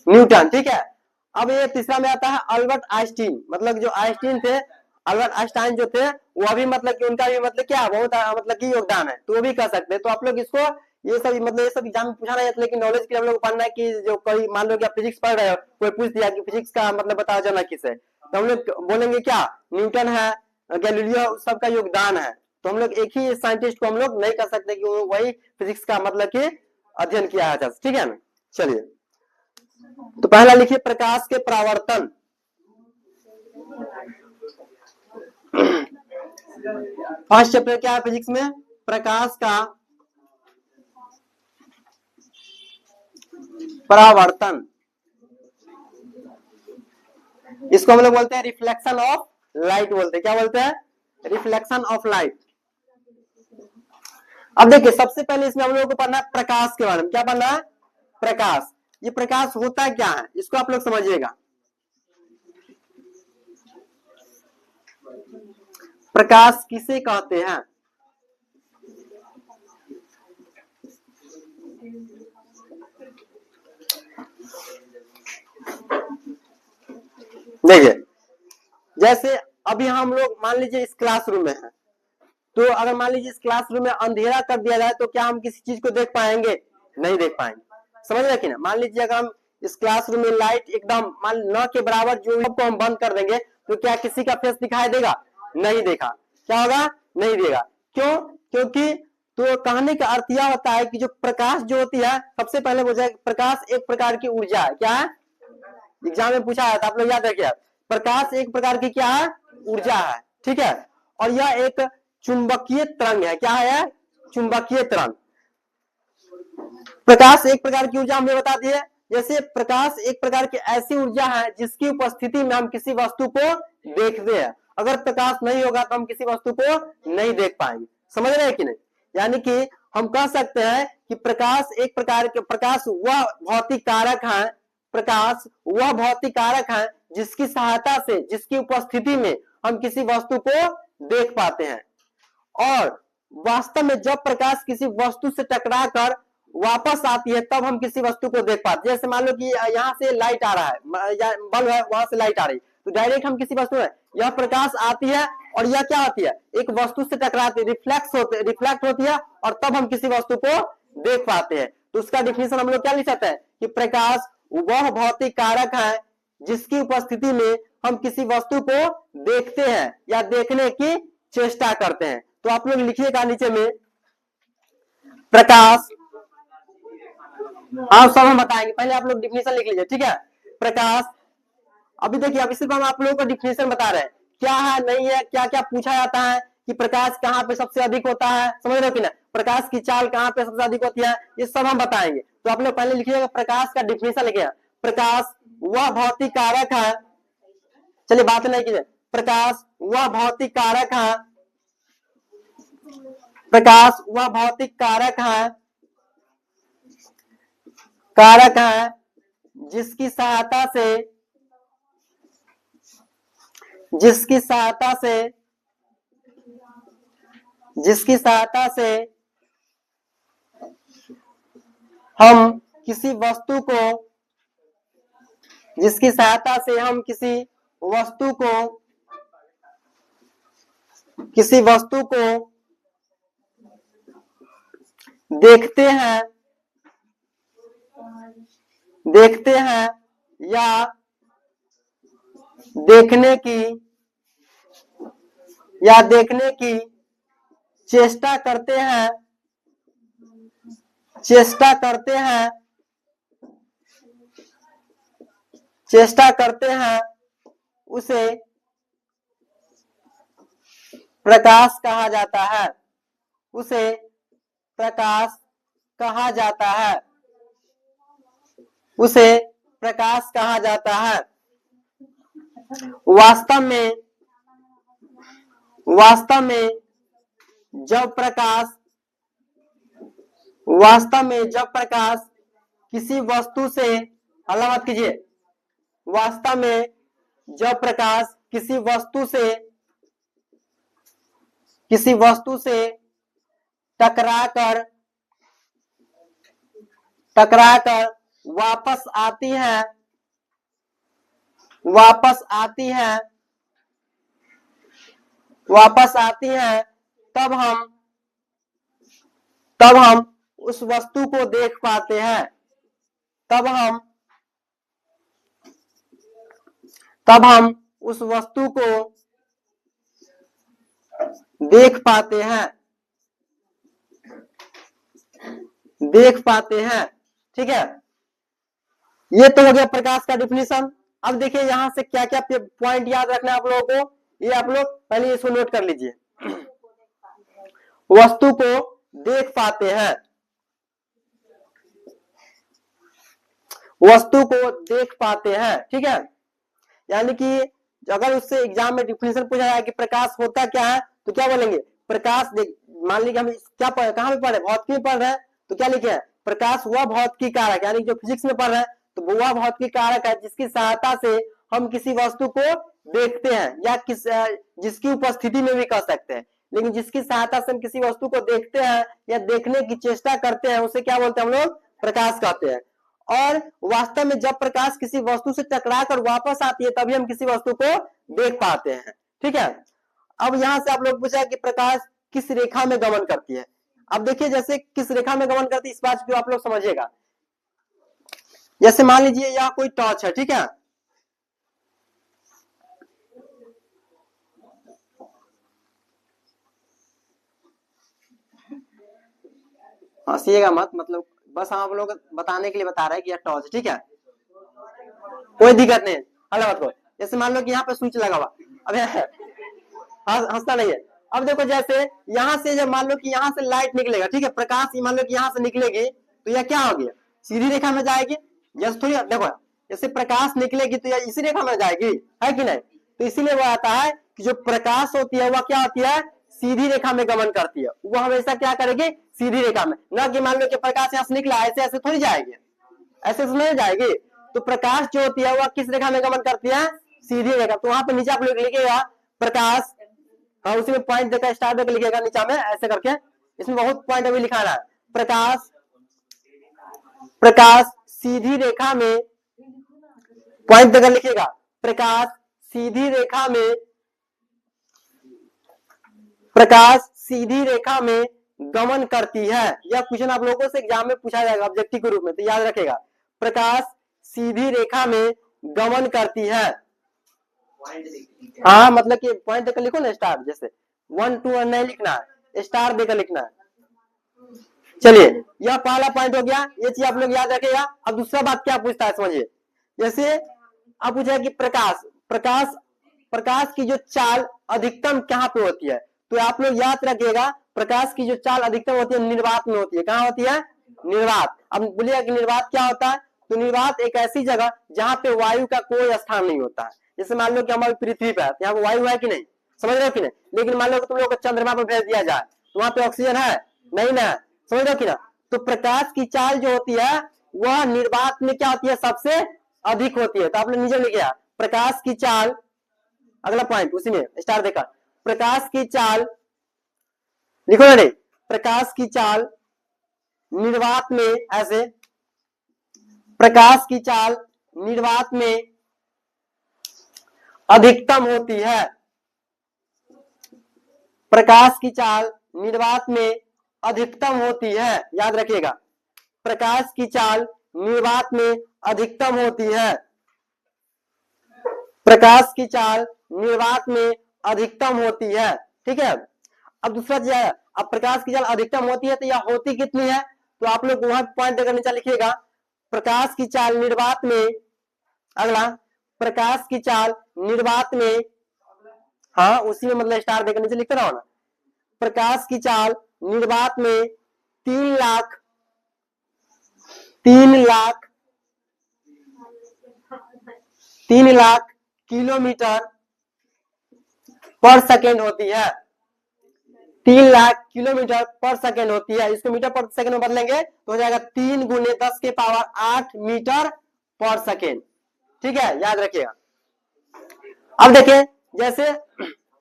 न्यूटन, ठीक है। अब ये तीसरा में आता है अल्बर्ट आइंस्टीन, मतलब जो आइंस्टीन थे, अल्बर्ट आइंस्टाइन जो थे, वो भी मतलब कि उनका भी मतलब क्या बहुत मतलब की योगदान है, तो वो भी कर सकते हैं। तो आप लोग इसको ये सब मतलब ये सब एग्जाम में पूछा नहीं जाता, लेकिन नॉलेज के लिए हम लोग पढ़ना है कि जो कोई मान लो कि आप फिजिक्स पढ़ रहे हो, कोई पूछ दिया कि फिजिक्स का मतलब बताओ जनक किसे है, तो हम लोग बोलेंगे क्या? न्यूटन है, गैलीलियो, सबका योगदान है। तो हम लोग एक ही साइंटिस्ट को हम लोग नहीं कर सकते कि वो वही फिजिक्स का मतलब कि अध्ययन किया है, ठीक है ना। चलिए, तो पहला लिखिए प्रकाश के परावर्तन। फर्स्ट चैप्टर क्या है फिजिक्स में? प्रकाश का परावर्तन। इसको हम लोग बोलते हैं रिफ्लेक्शन ऑफ लाइट बोलते हैं। क्या बोलते हैं? Reflection of light. अब देखिए, सबसे पहले इसमें हम लोगों को पढ़ना है प्रकाश के बारे में। क्या पढ़ना है? प्रकाश। ये प्रकाश होता क्या है, इसको आप लोग समझिएगा। प्रकाश किसे कहते हैं? देखिए, जैसे अभी हम लोग मान लीजिए इस क्लासरूम में हैं, तो अगर मान लीजिए इस क्लासरूम में अंधेरा कर दिया जाए तो क्या हम किसी चीज को देख पाएंगे? नहीं देख पाएंगे, समझ रहे कि ना। मान लीजिए अगर हम इस क्लासरूम में लाइट एकदम मान न के बराबर जो सबको हम बंद कर देंगे, तो क्या किसी का फेस दिखाई देगा? नहीं देखा। क्या होगा? नहीं देगा। क्यों? क्योंकि तो कहने का अर्थ यह होता है कि जो प्रकाश जो होती है, सबसे पहले बोझा प्रकाश एक प्रकार की ऊर्जा है। क्या है? एग्जाम में पूछा है, तो आप लोग याद रखिए, प्रकाश एक प्रकार की क्या है? ऊर्जा है, ठीक है। और यह एक चुंबकीय तरंग है। क्या है? चुंबकीय तरंग। प्रकाश एक प्रकार की ऊर्जा हमने बता दी है। जैसे प्रकाश एक प्रकार की ऐसी ऊर्जा है जिसकी उपस्थिति में हम किसी वस्तु को देखते हैं। अगर प्रकाश नहीं होगा तो हम किसी वस्तु को नहीं देख पाएंगे, समझ रहे हैं कि नहीं। यानी कि हम कह सकते हैं कि प्रकाश एक प्रकार के प्रकाश वह भौतिक कारक है, प्रकाश वह भौतिक कारक है जिसकी सहायता से, जिसकी उपस्थिति में हम किसी वस्तु को देख पाते हैं। और वास्तव में जब प्रकाश किसी वस्तु से टकरा कर वापस आती है तब हम किसी वस्तु को देख पाते हैं। जैसे मान लो कि यहाँ से लाइट आ रहा है, बल्ब है, वहां से लाइट आ रही, तो डायरेक्ट हम किसी वस्तु में यह प्रकाश आती है और यह क्या होती है? एक वस्तु से टकराती है, रिफ्लेक्ट होती है, और तब हम किसी वस्तु को देख पाते हैं। तो उसका डिफिनेशन हम लोग क्या लिख सकते हैं कि प्रकाश वह भौतिक कारक है जिसकी उपस्थिति में हम किसी वस्तु को देखते हैं या देखने की चेष्टा करते हैं। तो आप लोग लिखिएगा नीचे में प्रकाश, आप सब हम बताएंगे, पहले आप लोग डिफिनेशन लिख लीजिए, ठीक है। प्रकाश, अभी देखिए, अभी सिर्फ हम आप लोगों को डिफिनेशन बता रहे हैं, क्या है नहीं है, क्या क्या पूछा जाता है कि प्रकाश कहाँ पे सबसे अधिक होता है, समझ रहे हो कि ना, प्रकाश की चाल कहाँ पे सबसे अधिक होती है, ये सब हम बताएंगे। तो आप लोग पहले लिखिएगा प्रकाश का डिफिनेशन लिखिएगा। प्रकाश वह भौतिक कारक है, चलिए बात नहीं कीजिए, प्रकाश वह भौतिक कारक है, प्रकाश वह भौतिक कारक है जिसकी सहायता से हम किसी वस्तु को देखते हैं या देखने की या देखने की चेष्टा करते हैं, चेष्टा करते हैं, चेष्टा करते हैं, उसे प्रकाश कहा जाता है, उसे प्रकाश कहा जाता है, उसे प्रकाश कहा जाता है। वास्तव में, वास्तव में जब प्रकाश, वास्तव में जब प्रकाश किसी वस्तु से, हल्ला मत कीजिए, वास्तव में जब प्रकाश किसी वस्तु से, किसी वस्तु से टकराकर वापस आती है, वापस आती है, वापस आती है, तब हम उस वस्तु को देख पाते हैं, तब हम उस वस्तु को देख पाते हैं, देख पाते हैं। ठीक है, ये तो हो गया प्रकाश का डिफिनीशन। अब देखिए यहां से क्या क्या पॉइंट याद रखना है आप लोगों को, ये आप लोग पहले इसको नोट कर लीजिए। वस्तु को देख पाते हैं, वस्तु को देख पाते हैं। ठीक है, यानी कि अगर उससे एग्जाम में डिफिनीशन पूछा जाए कि प्रकाश होता क्या है, तो क्या बोलेंगे, प्रकाश, मान लीजिए हम क्या पढ़े, कहां पे पढ़े, भौतिकी में पढ़ रहे हैं, तो क्या लिखे हैं, प्रकाश वह भौतिकी कारक, यानी जो फिजिक्स में पढ़ रहे हैं तो वह भौतिकी कारक है जिसकी सहायता से हम किसी वस्तु को देखते हैं, या जिसकी उपस्थिति में भी कह सकते हैं, लेकिन जिसकी सहायता से हम किसी वस्तु को देखते हैं या देखने की चेष्टा करते हैं, उसे क्या बोलते हैं हम लोग, प्रकाश कहते हैं। और वास्तव में जब प्रकाश किसी वस्तु से टकराकर वापस आती है तभी हम किसी वस्तु को देख पाते हैं। ठीक है, अब यहां से आप लोग पूछा कि प्रकाश किस रेखा में गमन करती है। अब देखिए जैसे किस रेखा में गमन करती है, इस बात को आप लोग समझिएगा। जैसे मान लीजिए यह कोई टॉर्च है, ठीक है, हंसिएगा मत, मतलब बस हम आप लोग बताने के लिए बता रहे हैं कि यह टॉर्च, ठीक है, कोई दिक्कत नहीं, हल्ला मत करो। जैसे मान लो कि यहाँ पे स्विच लगा हुआ, अब हंसता नहीं है। अब देखो जैसे यहाँ से जब मान लो कि यहाँ से लाइट निकलेगा, ठीक है, प्रकाश मान लो कि यहाँ से निकलेगी तो यह क्या होगी, सीधी रेखा में जाएगी। जैसे थोड़ी देखो, जैसे प्रकाश निकलेगी तो यह इसी रेखा में जाएगी, है कि नहीं। तो इसीलिए वो आता है कि जो प्रकाश होती है वह क्या होती है, सीधी रेखा में गमन करती है। वो हमेशा क्या करेगी, सीधी रेखा में, न कि मान लो कि प्रकाश यहाँ से निकला ऐसे ऐसे थोड़ी जाएगी, ऐसे तो नहीं जाएगी। तो प्रकाश जो होती है वह किस रेखा में गमन करती है, सीधी रेखा। तो वहां पे नीचे आप लोग लिखिएगा प्रकाश, हाँ उसी में पॉइंट देकर स्टार देकर लिखिएगा नीचे में ऐसे करके, इसमें बहुत पॉइंट अभी लिखाना है। प्रकाश, प्रकाश सीधी रेखा में, पॉइंट देकर लिखिएगा, प्रकाश सीधी रेखा में, प्रकाश सीधी रेखा में गमन करती है। यह क्वेश्चन आप लोगों से एग्जाम में पूछा जाएगा ऑब्जेक्टिव के रूप में, तो याद रखेगा, प्रकाश सीधी रेखा में गमन करती है। हाँ मतलब कि पॉइंट देकर लिखो ना, स्टार, जैसे 1 2 नहीं लिखना है, स्टार देकर लिखना है। चलिए यह पहला पॉइंट हो गया, ये चीज आप लोग याद रखेगा। अब दूसरा बात क्या पूछता है समझिए, जैसे अब पूछा कि प्रकाश की जो चाल अधिकतम कहाँ पे होती है, तो आप लोग याद रखिएगा प्रकाश की जो चाल अधिकतम होती है निर्वात में होती है। कहाँ होती है, निर्वात। अब बोलिएगा कि निर्वात क्या होता है, तो निर्वात एक ऐसी जगह जहाँ पे वायु का कोई स्थान नहीं होता है। जैसे मान लो कि हमारी पृथ्वी पे है, यहाँ पे वायु है कि नहीं, समझ रहे हो कि नहीं। लेकिन मान लो कि तुम लोग को चंद्रमा पर भेज दिया जाए तो वहां पे ऑक्सीजन है नहीं ना, समझ रहे हो कि ना। तो प्रकाश की चाल जो होती है वह निर्वात में क्या होती है, सबसे अधिक होती है। तो आप लोग नीचे लिखिए प्रकाश की चाल, अगला पॉइंट उसी में स्टार देखा, प्रकाश की चाल लिखो ना, नहीं, प्रकाश की चाल निर्वात में, ऐसे प्रकाश की चाल निर्वात में अधिकतम होती है। प्रकाश की चाल निर्वात में अधिकतम होती है, याद रखिएगा, प्रकाश की चाल निर्वात में अधिकतम होती है। प्रकाश की चाल निर्वात में अधिकतम होती है। ठीक है। अब दूसरा चीज है, अब प्रकाश की चाल अधिकतम होती है तो यह होती कितनी है, तो आप लोग वहां पॉइंट देकर नीचे लिखिएगा, प्रकाश की चाल निर्वात में, अगला प्रकाश की चाल निर्वात में, हाँ उसी में मतलब स्टार देकर नीचे लिखते रहो ना, प्रकाश की चाल निर्वात में 3 लाख किलोमीटर पर सेकेंड होती है, 3 लाख किलोमीटर पर सेकेंड होती है। इसको मीटर पर सेकेंड में बदलेंगे तो हो जाएगा 3 × 10⁸ मीटर पर सेकेंड, ठीक है, याद रखिएगा। अब देखिए जैसे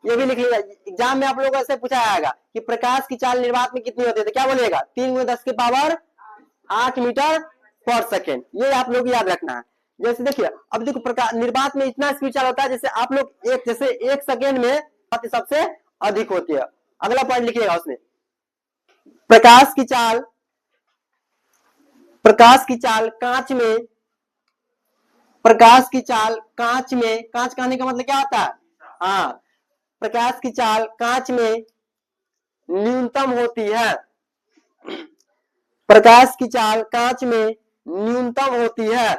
ये भी लिख लीजिए, एग्जाम में आप लोगों को ऐसे पूछा जाएगा कि प्रकाश की चाल निर्वात में कितनी होती है, तो क्या बोलिएगा 3 × 10⁸ मीटर पर सेकेंड, ये आप लोग याद रखना है। जैसे देखिए अब देखो प्रकाश निर्वात में इतना स्पीड चाल होता है, जैसे आप लोग जैसे 1 सेकेंड में सबसे अधिक होती है। अगला पॉइंट लिखिएगा उसमें, प्रकाश की चाल कांच में, प्रकाश की चाल कांच में, कांच कहने का मतलब क्या होता है, हाँ प्रकाश की चाल कांच में न्यूनतम होती है, प्रकाश की चाल कांच में न्यूनतम होती है,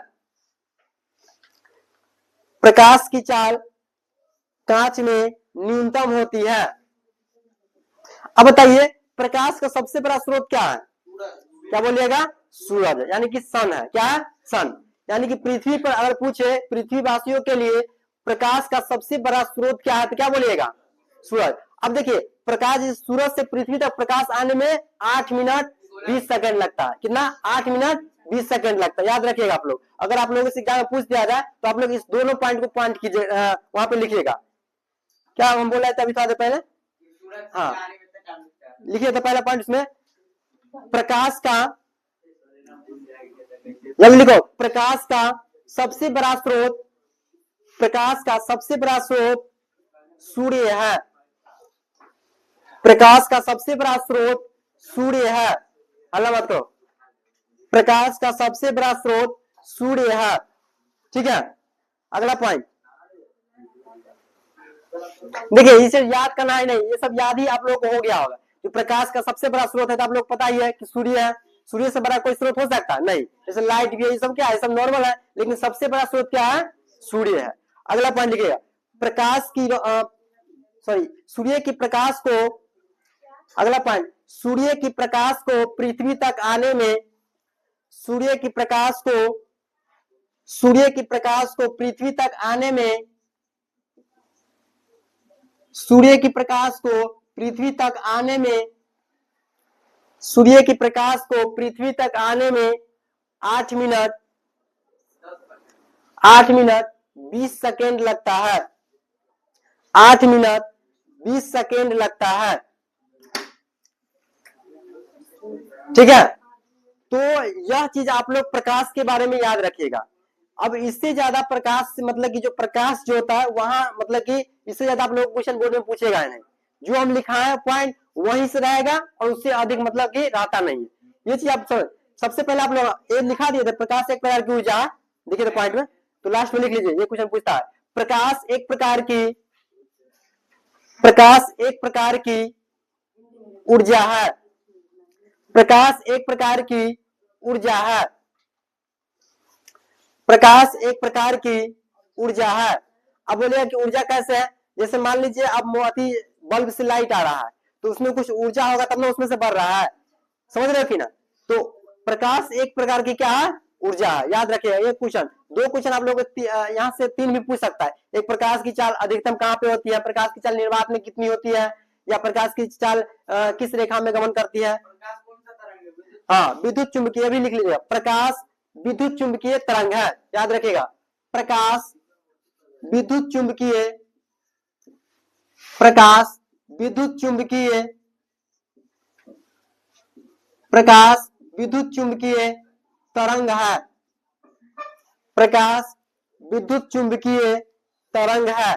प्रकाश की चाल कांच में न्यूनतम होती है। अब बताइए प्रकाश का सबसे बड़ा स्रोत क्या है, क्या बोलिएगा, सूरज, यानी कि सन है, क्या है, सन, यानी कि पृथ्वी पर अगर पूछे पृथ्वीवासियों के लिए प्रकाश का सबसे बड़ा स्रोत क्या है, तो क्या बोलिएगा, सूरज। अब देखिए प्रकाश सूरज से पृथ्वी तक प्रकाश आने में 8 मिनट 20 सेकंड लगता है, कितना, 8 मिनट 20 सेकंड लगता है, याद रखिएगा आप लोग। अगर आप लोगों से एग्जाम में पूछ दिया जाए तो आप लोग इस दोनों पॉइंट को पॉइंट कीजिए, वहां पे लिखिएगा, क्या हम बोला था अभी थोड़ा देर पहले, हाँ लिखिए तो पहला पॉइंट इसमें, प्रकाश का, जल्दी लिखो, प्रकाश का सबसे बड़ा स्रोत, प्रकाश का सबसे बड़ा स्रोत सूर्य है, प्रकाश का सबसे बड़ा स्रोत सूर्य है, हल्ला मत करो, प्रकाश का सबसे बड़ा स्रोत सूर्य है, ठीक है। अगला पॉइंट देखिए, इसे याद करना है नहीं, ये सब याद ही आप लोगों को हो गया होगा कि प्रकाश का सबसे बड़ा स्रोत है, तो आप लोग पता ही है कि सूर्य है, सूर्य से बड़ा कोई स्रोत हो सकता है नहीं, जैसे लाइट भी है, ये सब क्या है, सब नॉर्मल है, लेकिन सबसे बड़ा स्रोत क्या है, सूर्य है। अगला पॉइंट लिखिएगा, प्रकाश की सूर्य की प्रकाश को, अगला पॉइंट, सूर्य की प्रकाश को पृथ्वी तक आने में, सूर्य की प्रकाश को पृथ्वी तक आने में, सूर्य की प्रकाश को पृथ्वी तक आने में, सूर्य की प्रकाश को पृथ्वी तक आने में 8 मिनट 20 सेकेंड लगता है, 8 मिनट 20 सेकेंड लगता है, ठीक है। तो यह चीज आप लोग प्रकाश के बारे में याद रखिएगा। अब इससे ज्यादा प्रकाश मतलब कि जो प्रकाश जो होता है वहां मतलब कि इससे ज्यादा आप लोग क्वेश्चन बोर्ड में पूछेगा नहीं, जो हम लिखाए हैं पॉइंट वहीं से रहेगा और उससे अधिक मतलब कि रहता नहीं है। ये चीज आप सबसे पहले आप लोग ये लिखा दिए थे, प्रकाश एक प्रकार की ऊर्जा, देखिए तो पॉइंट में, तो लास्ट में लिख लीजिए, ये क्वेश्चन पूछता है, प्रकाश एक प्रकार की ऊर्जा है, प्रकाश एक प्रकार की ऊर्जा है, प्रकाश एक प्रकार की ऊर्जा है। अब बोलिए कि ऊर्जा कैसे है, जैसे मान लीजिए अब मोती बल्ब से लाइट आ रहा है तो उसमें कुछ ऊर्जा होगा तब ना उसमें से बढ़ रहा है, समझ रहे हो कि ना। तो प्रकाश एक प्रकार की क्या है, ऊर्जा है, याद रखिएगा। ये क्वेश्चन, 2 क्वेश्चन आप लोग यहाँ से 3 भी पूछ सकता है। एक, प्रकाश की चाल अधिकतम कहाँ पे होती है, प्रकाश की चाल निर्वात में कितनी होती है, या प्रकाश की चाल किस रेखा में गमन करती है। हाँ विद्युत चुंबकीय भी लिख लीजिएगा, प्रकाश विद्युत चुंबकीय तरंग है, याद रखिएगा, प्रकाश विद्युत चुंबकीय, प्रकाश विद्युत चुंबकीय, प्रकाश विद्युत चुंबकीय तरंग है, प्रकाश विद्युत चुंबकीय तरंग है।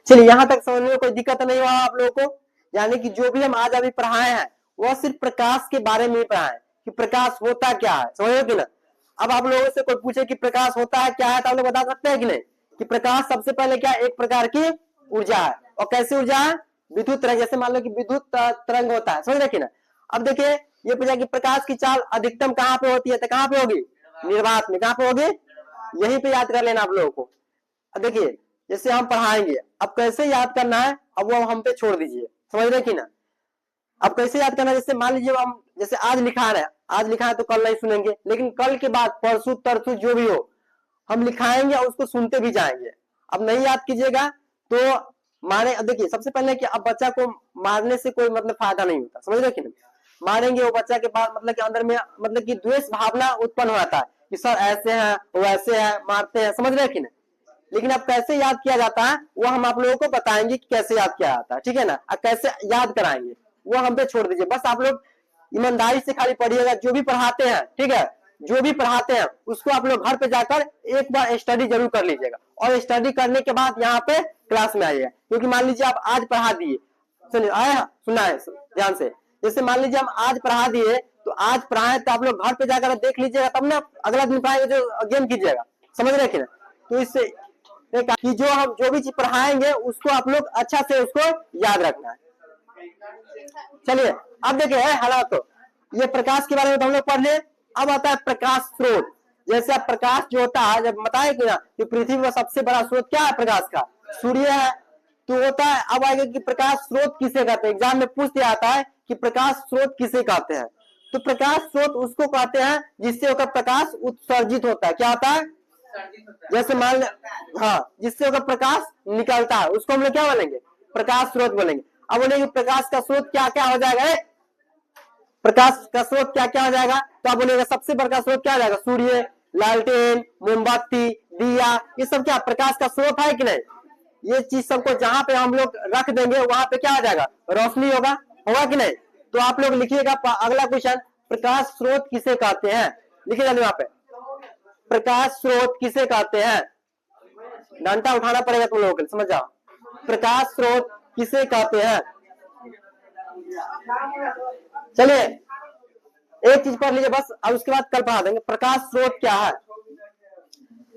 चलिए यहां तक समझने में कोई दिक्कत नहीं हुआ आप लोगों को, यानी कि जो भी हम आज अभी पढ़ाए हैं वह सिर्फ प्रकाश के बारे में पढ़ाए कि प्रकाश होता क्या है, समझो कि ना। अब आप लोगों से कोई पूछे कि प्रकाश होता है क्या है, तो आप लोग बता सकते हैं कि नहीं, कि प्रकाश सबसे पहले क्या, एक प्रकार की ऊर्जा है। और कैसी ऊर्जा है? विद्युत तरंग। जैसे मान लो कि विद्युत तरंग होता है, समझ रहे कि ना। अब देखिए ये पूछा कि प्रकाश की चाल अधिकतम कहाँ पे होती है, तो कहाँ पे होगी? निर्वात में। कहाँ पे होगी? यहीं पे याद कर लेना आप लोगों को। अब देखिए जैसे हम पढ़ाएंगे, अब कैसे याद करना है अब वो हम पे छोड़ दीजिए, समझ रहे कि ना। अब कैसे याद करना है, जैसे मान लीजिए हम जैसे आज लिखा है, आज लिखा है तो कल नहीं सुनेंगे, लेकिन कल के बाद परसों तरसों जो भी हो हम लिखाएंगे और उसको सुनते भी जाएंगे। अब नहीं याद कीजिएगा तो मारे। अब देखिए सबसे पहले कि अब बच्चा को मारने से कोई मतलब फायदा नहीं होता, समझ रहे कि नहीं। मारेंगे वो बच्चा के पास मतलब कि अंदर में मतलब कि द्वेष भावना उत्पन्न हो जाता है कि सर ऐसे हैं वैसे है, मारते हैं, समझ रहे कि नहीं। लेकिन अब कैसे याद किया जाता है वो हम आप लोगों को बताएंगे कि कैसे याद किया जाता है, ठीक है ना। अब कैसे याद कराएंगे वो हम पे छोड़ दीजिए, बस आप लोग ईमानदारी से खाली पढ़िएगा। जो भी पढ़ाते हैं, ठीक है, जो भी पढ़ाते हैं उसको आप लोग घर पे जाकर एक बार स्टडी जरूर कर लीजिएगा, और स्टडी करने के बाद यहाँ पे क्लास में आइएगा। क्योंकि मान लीजिए आप आज पढ़ा दिए, सुनिए आया सुना है ध्यान से। जैसे मान लीजिए हम आज पढ़ा दिए तो आज पढ़ाए तो आप लोग घर पे जाकर देख लीजिएगा, तब ना अगला दिन पढ़ाएंगे जो गेम कीजिएगा, समझ रहे कि ना। तो इससे कि जो हम जो भी चीज पढ़ाएंगे उसको आप लोग अच्छा से उसको याद रखना है। चलिए अब देखिए है हालात, तो ये प्रकाश के बारे में तो हम लोग पढ़ लिए। अब आता है प्रकाश स्रोत। जैसे अब प्रकाश जो होता है, जब बताए कि ना कि पृथ्वी का सबसे बड़ा स्रोत क्या है प्रकाश का? सूर्य है। तो होता है अब आएगा कि प्रकाश स्रोत किसे कहते हैं, एग्जाम में पूछ दिया जाता है कि प्रकाश स्रोत किसे कहते हैं। तो प्रकाश स्रोत उसको कहते हैं जिससे होकर प्रकाश उत्सर्जित होता है। क्या होता है? जैसे मान हाँ, जिससे होकर प्रकाश निकलता है उसको हम लोग क्या बोलेंगे? प्रकाश स्रोत बोलेंगे। अब बोलेंगे प्रकाश का स्रोत क्या क्या हो जाएगा? प्रकाश का स्रोत क्या क्या हो जाएगा? तो आप बोलेगा सबसे बड़ा स्रोत क्या हो जाएगा? सूर्य, लालटेन, मोमबत्ती, दिया, ये सब क्या प्रकाश का स्रोत है कि नहीं? ये चीज सबको जहां पे हम लोग रख देंगे वहां पे क्या हो जाएगा? रोशनी होगा, होगा कि नहीं। तो आप लोग लिखिएगा अगला क्वेश्चन, प्रकाश स्रोत किसे कहते हैं? लिखिएगा वहां पे, प्रकाश स्रोत किसे कहते हैं? डंडा उठाना पड़ेगा तुम लोगों को, समझ जाओ। प्रकाश स्रोत किसे कहते हैं? चलिए एक चीज पढ़ लीजिए बस, अब उसके बाद कल पढ़ा देंगे। प्रकाश स्रोत क्या है?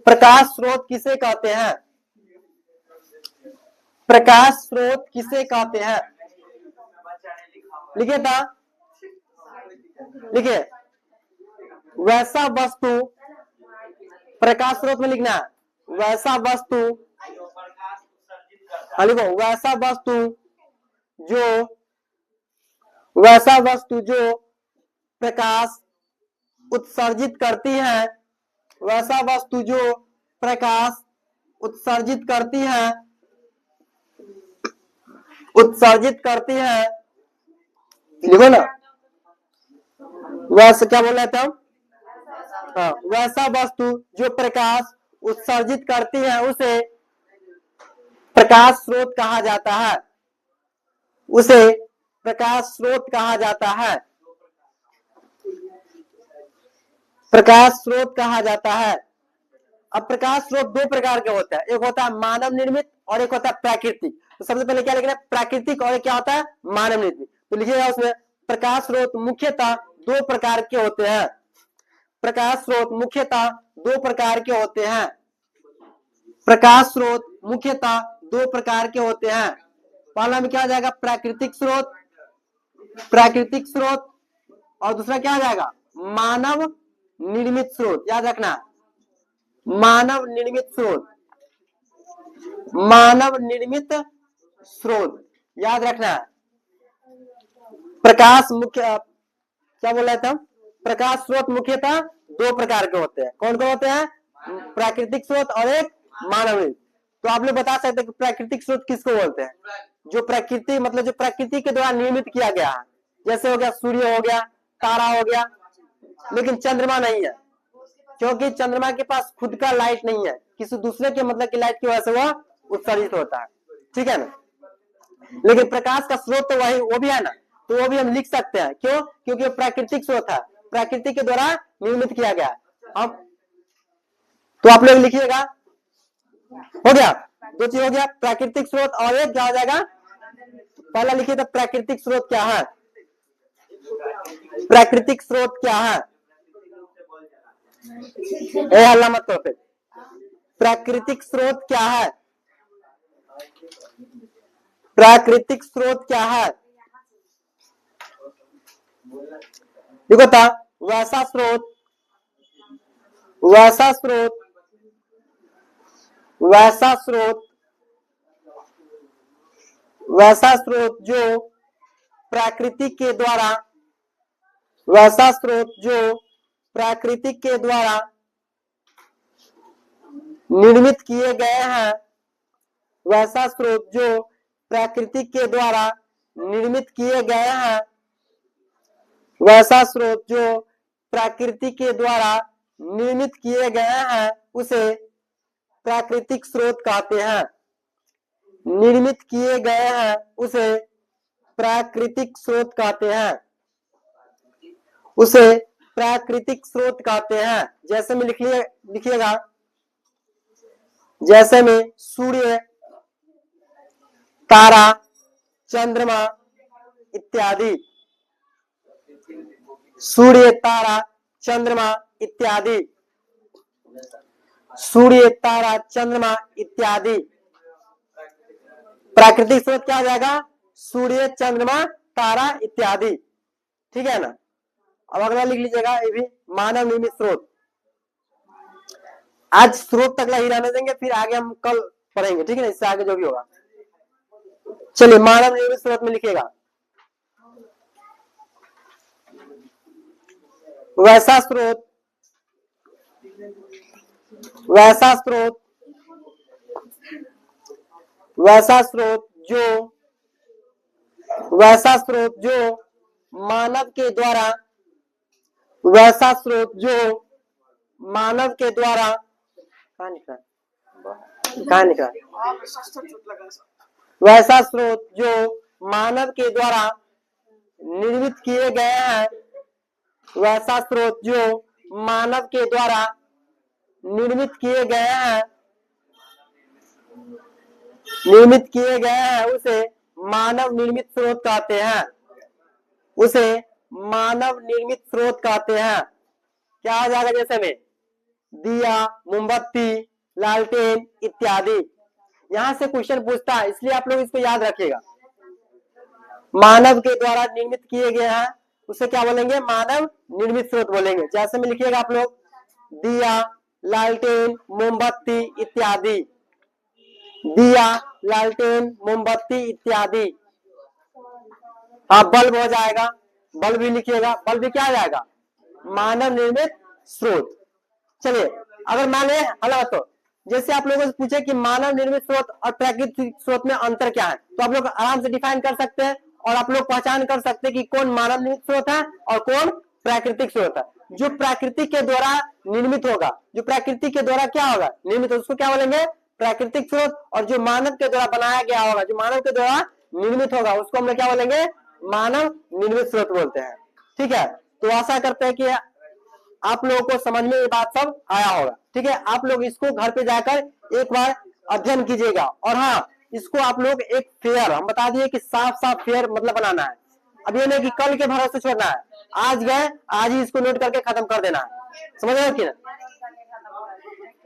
प्रकाश स्रोत किसे कहते हैं? प्रकाश स्रोत किसे कहते हैं? लिखिए था, लिखिए वैसा वस्तु, प्रकाश स्रोत में लिखना है वैसा वस्तु, हाँ लिखो वैसा वस्तु जो प्रकाश उत्सर्जित करती है, वैसा वस्तु जो प्रकाश उत्सर्जित करती है, लिखो ना वैसा, क्या बोल रहे थे हम? हाँ, वैसा वस्तु जो प्रकाश उत्सर्जित करती है उसे प्रकाश स्रोत कहा जाता है, उसे प्रकाश स्रोत कहा जाता है, प्रकाश स्रोत कहा जाता है। अब प्रकाश स्रोत दो प्रकार के होते हैं, एक होता है मानव निर्मित और एक होता है प्राकृतिक। तो सबसे पहले क्या लिखना है? प्राकृतिक, और क्या होता है? मानव निर्मित। तो लिखिएगा उसमें प्रकाश स्रोत मुख्यतः दो प्रकार के होते हैं, प्रकाश स्रोत मुख्यतः दो प्रकार के होते हैं, प्रकाश स्रोत मुख्यतः दो प्रकार के होते हैं। पहला में क्या आ जाएगा? प्राकृतिक स्रोत, प्राकृतिक स्रोत, और दूसरा क्या आ जाएगा? मानव निर्मित स्रोत। याद रखना, मानव निर्मित स्रोत, मानव निर्मित स्रोत याद रखना। प्रकाश मुख्य क्या बोल रहे थे हम? प्रकाश स्रोत मुख्यतः दो प्रकार के होते हैं। कौन कौन होते हैं? प्राकृतिक स्रोत और एक मानव निर्मित। तो आप लोग बता सकते हैं कि प्राकृतिक स्रोत किसको बोलते हैं? जो प्रकृति मतलब जो प्रकृति के द्वारा निर्मित किया गया है, जैसे हो गया सूर्य हो गया, तारा हो गया, लेकिन चंद्रमा नहीं है, क्योंकि चंद्रमा के पास खुद का लाइट नहीं है, किसी दूसरे के मतलब की लाइट की वजह से वह उत्सर्जित होता है, ठीक है ना। लेकिन प्रकाश का स्रोत तो वही वो भी है ना, तो वो भी हम लिख सकते हैं। क्यों? क्योंकि प्राकृतिक स्रोत है, प्रकृति के द्वारा निर्मित किया गया। अब तो आप लोग लिखिएगा, हो गया दो चीज हो गया, प्राकृतिक स्रोत और एक क्या हो जाएगा? पहला लिखिए तो प्राकृतिक स्रोत क्या है? प्राकृतिक स्रोत क्या है? हल्ला मत करो फिर। प्राकृतिक स्रोत क्या है? प्राकृतिक स्रोत क्या है? देखो था, वैसा स्रोत वैसा स्रोत वैसा स्रोत वैसा स्रोत जो प्रकृति के द्वारा वैसा स्रोत जो प्रकृति के द्वारा निर्मित किए गए हैं वैसा स्रोत जो प्रकृति के द्वारा निर्मित किए गए हैं वैसा स्रोत जो प्रकृति के द्वारा निर्मित किए गए हैं उसे प्राकृतिक स्रोत कहते हैं। निर्मित किए गए हैं उसे प्राकृतिक स्रोत कहते हैं उसे प्राकृतिक स्रोत कहते हैं। जैसे में लिखिएगा, जैसे में सूर्य, तारा, चंद्रमा इत्यादि। सूर्य, तारा, चंद्रमा इत्यादि। सूर्य, तारा, चंद्रमा इत्यादि। प्राकृतिक स्रोत क्या हो जाएगा? सूर्य, चंद्रमा, तारा इत्यादि। ठीक है ना। अब अगला लिख लीजिएगा, ये भी मानव निर्मित स्रोत। आज स्रोत तक ही रहने देंगे, फिर आगे हम कल पढ़ेंगे। ठीक है ना, इससे आगे जो भी होगा। चलिए, मानव निर्मित स्रोत में लिखिएगा, वैसा स्रोत वैसा स्रोत वैसा स्रोत जो वैसा स्रोत जो मानव के द्वारा वैसा स्रोत जो मानव के द्वारा कहाँ निकला वैसा स्रोत जो मानव के द्वारा निर्मित किए गए हैं वैसा स्रोत जो मानव के द्वारा निर्मित किए गए हैं उसे मानव निर्मित स्रोत कहते हैं उसे मानव निर्मित स्रोत कहते हैं। क्या आ जाएगा? जैसे में दिया, मोमबत्ती, लालटेन इत्यादि। यहां से क्वेश्चन पूछता है, इसलिए आप लोग इसको याद रखिएगा। मानव के द्वारा निर्मित किए गए हैं उसे क्या बोलेंगे? मानव निर्मित स्रोत बोलेंगे। जैसे में लिखिएगा आप लोग, दिया, लालटेन, मोमबत्ती इत्यादि। दिया, लालटेन, मोमबत्ती इत्यादि। हाँ, बल्ब हो जाएगा, बल्ब भी लिखिएगा। बल्ब भी क्या आ जाएगा? मानव निर्मित स्रोत। चलिए, अगर मान लें हालात तो जैसे आप लोगों से पूछे कि मानव निर्मित स्रोत और प्राकृतिक स्रोत में अंतर क्या है, तो आप लोग आराम से डिफाइन कर सकते हैं और आप लोग पहचान कर सकते हैं कि कौन मानव निर्मित स्रोत है और कौन प्राकृतिक स्रोत है। जो प्राकृतिक के द्वारा निर्मित होगा, जो प्राकृतिक के द्वारा क्या होगा? निर्मित, उसको क्या बोलेंगे? प्राकृतिक स्रोत। और जो मानव के द्वारा बनाया गया होगा, जो मानव के द्वारा निर्मित होगा, उसको हम लोग क्या बोलेंगे? मानव निर्मित स्रोत बोलते हैं। ठीक है, तो आशा करते हैं कि आप लोगों को समझ में ये बात सब आया होगा। ठीक है, आप लोग इसको घर पे जाकर एक बार अध्ययन कीजिएगा। और हाँ, इसको आप लोग एक फेयर, हम बता दिए कि साफ साफ फेयर मतलब बनाना है। अब ये नहीं कि कल के भरोसे छोड़ना है, आज गए आज ही इसको नोट करके खत्म कर देना है। समझ रहे हो कि ना?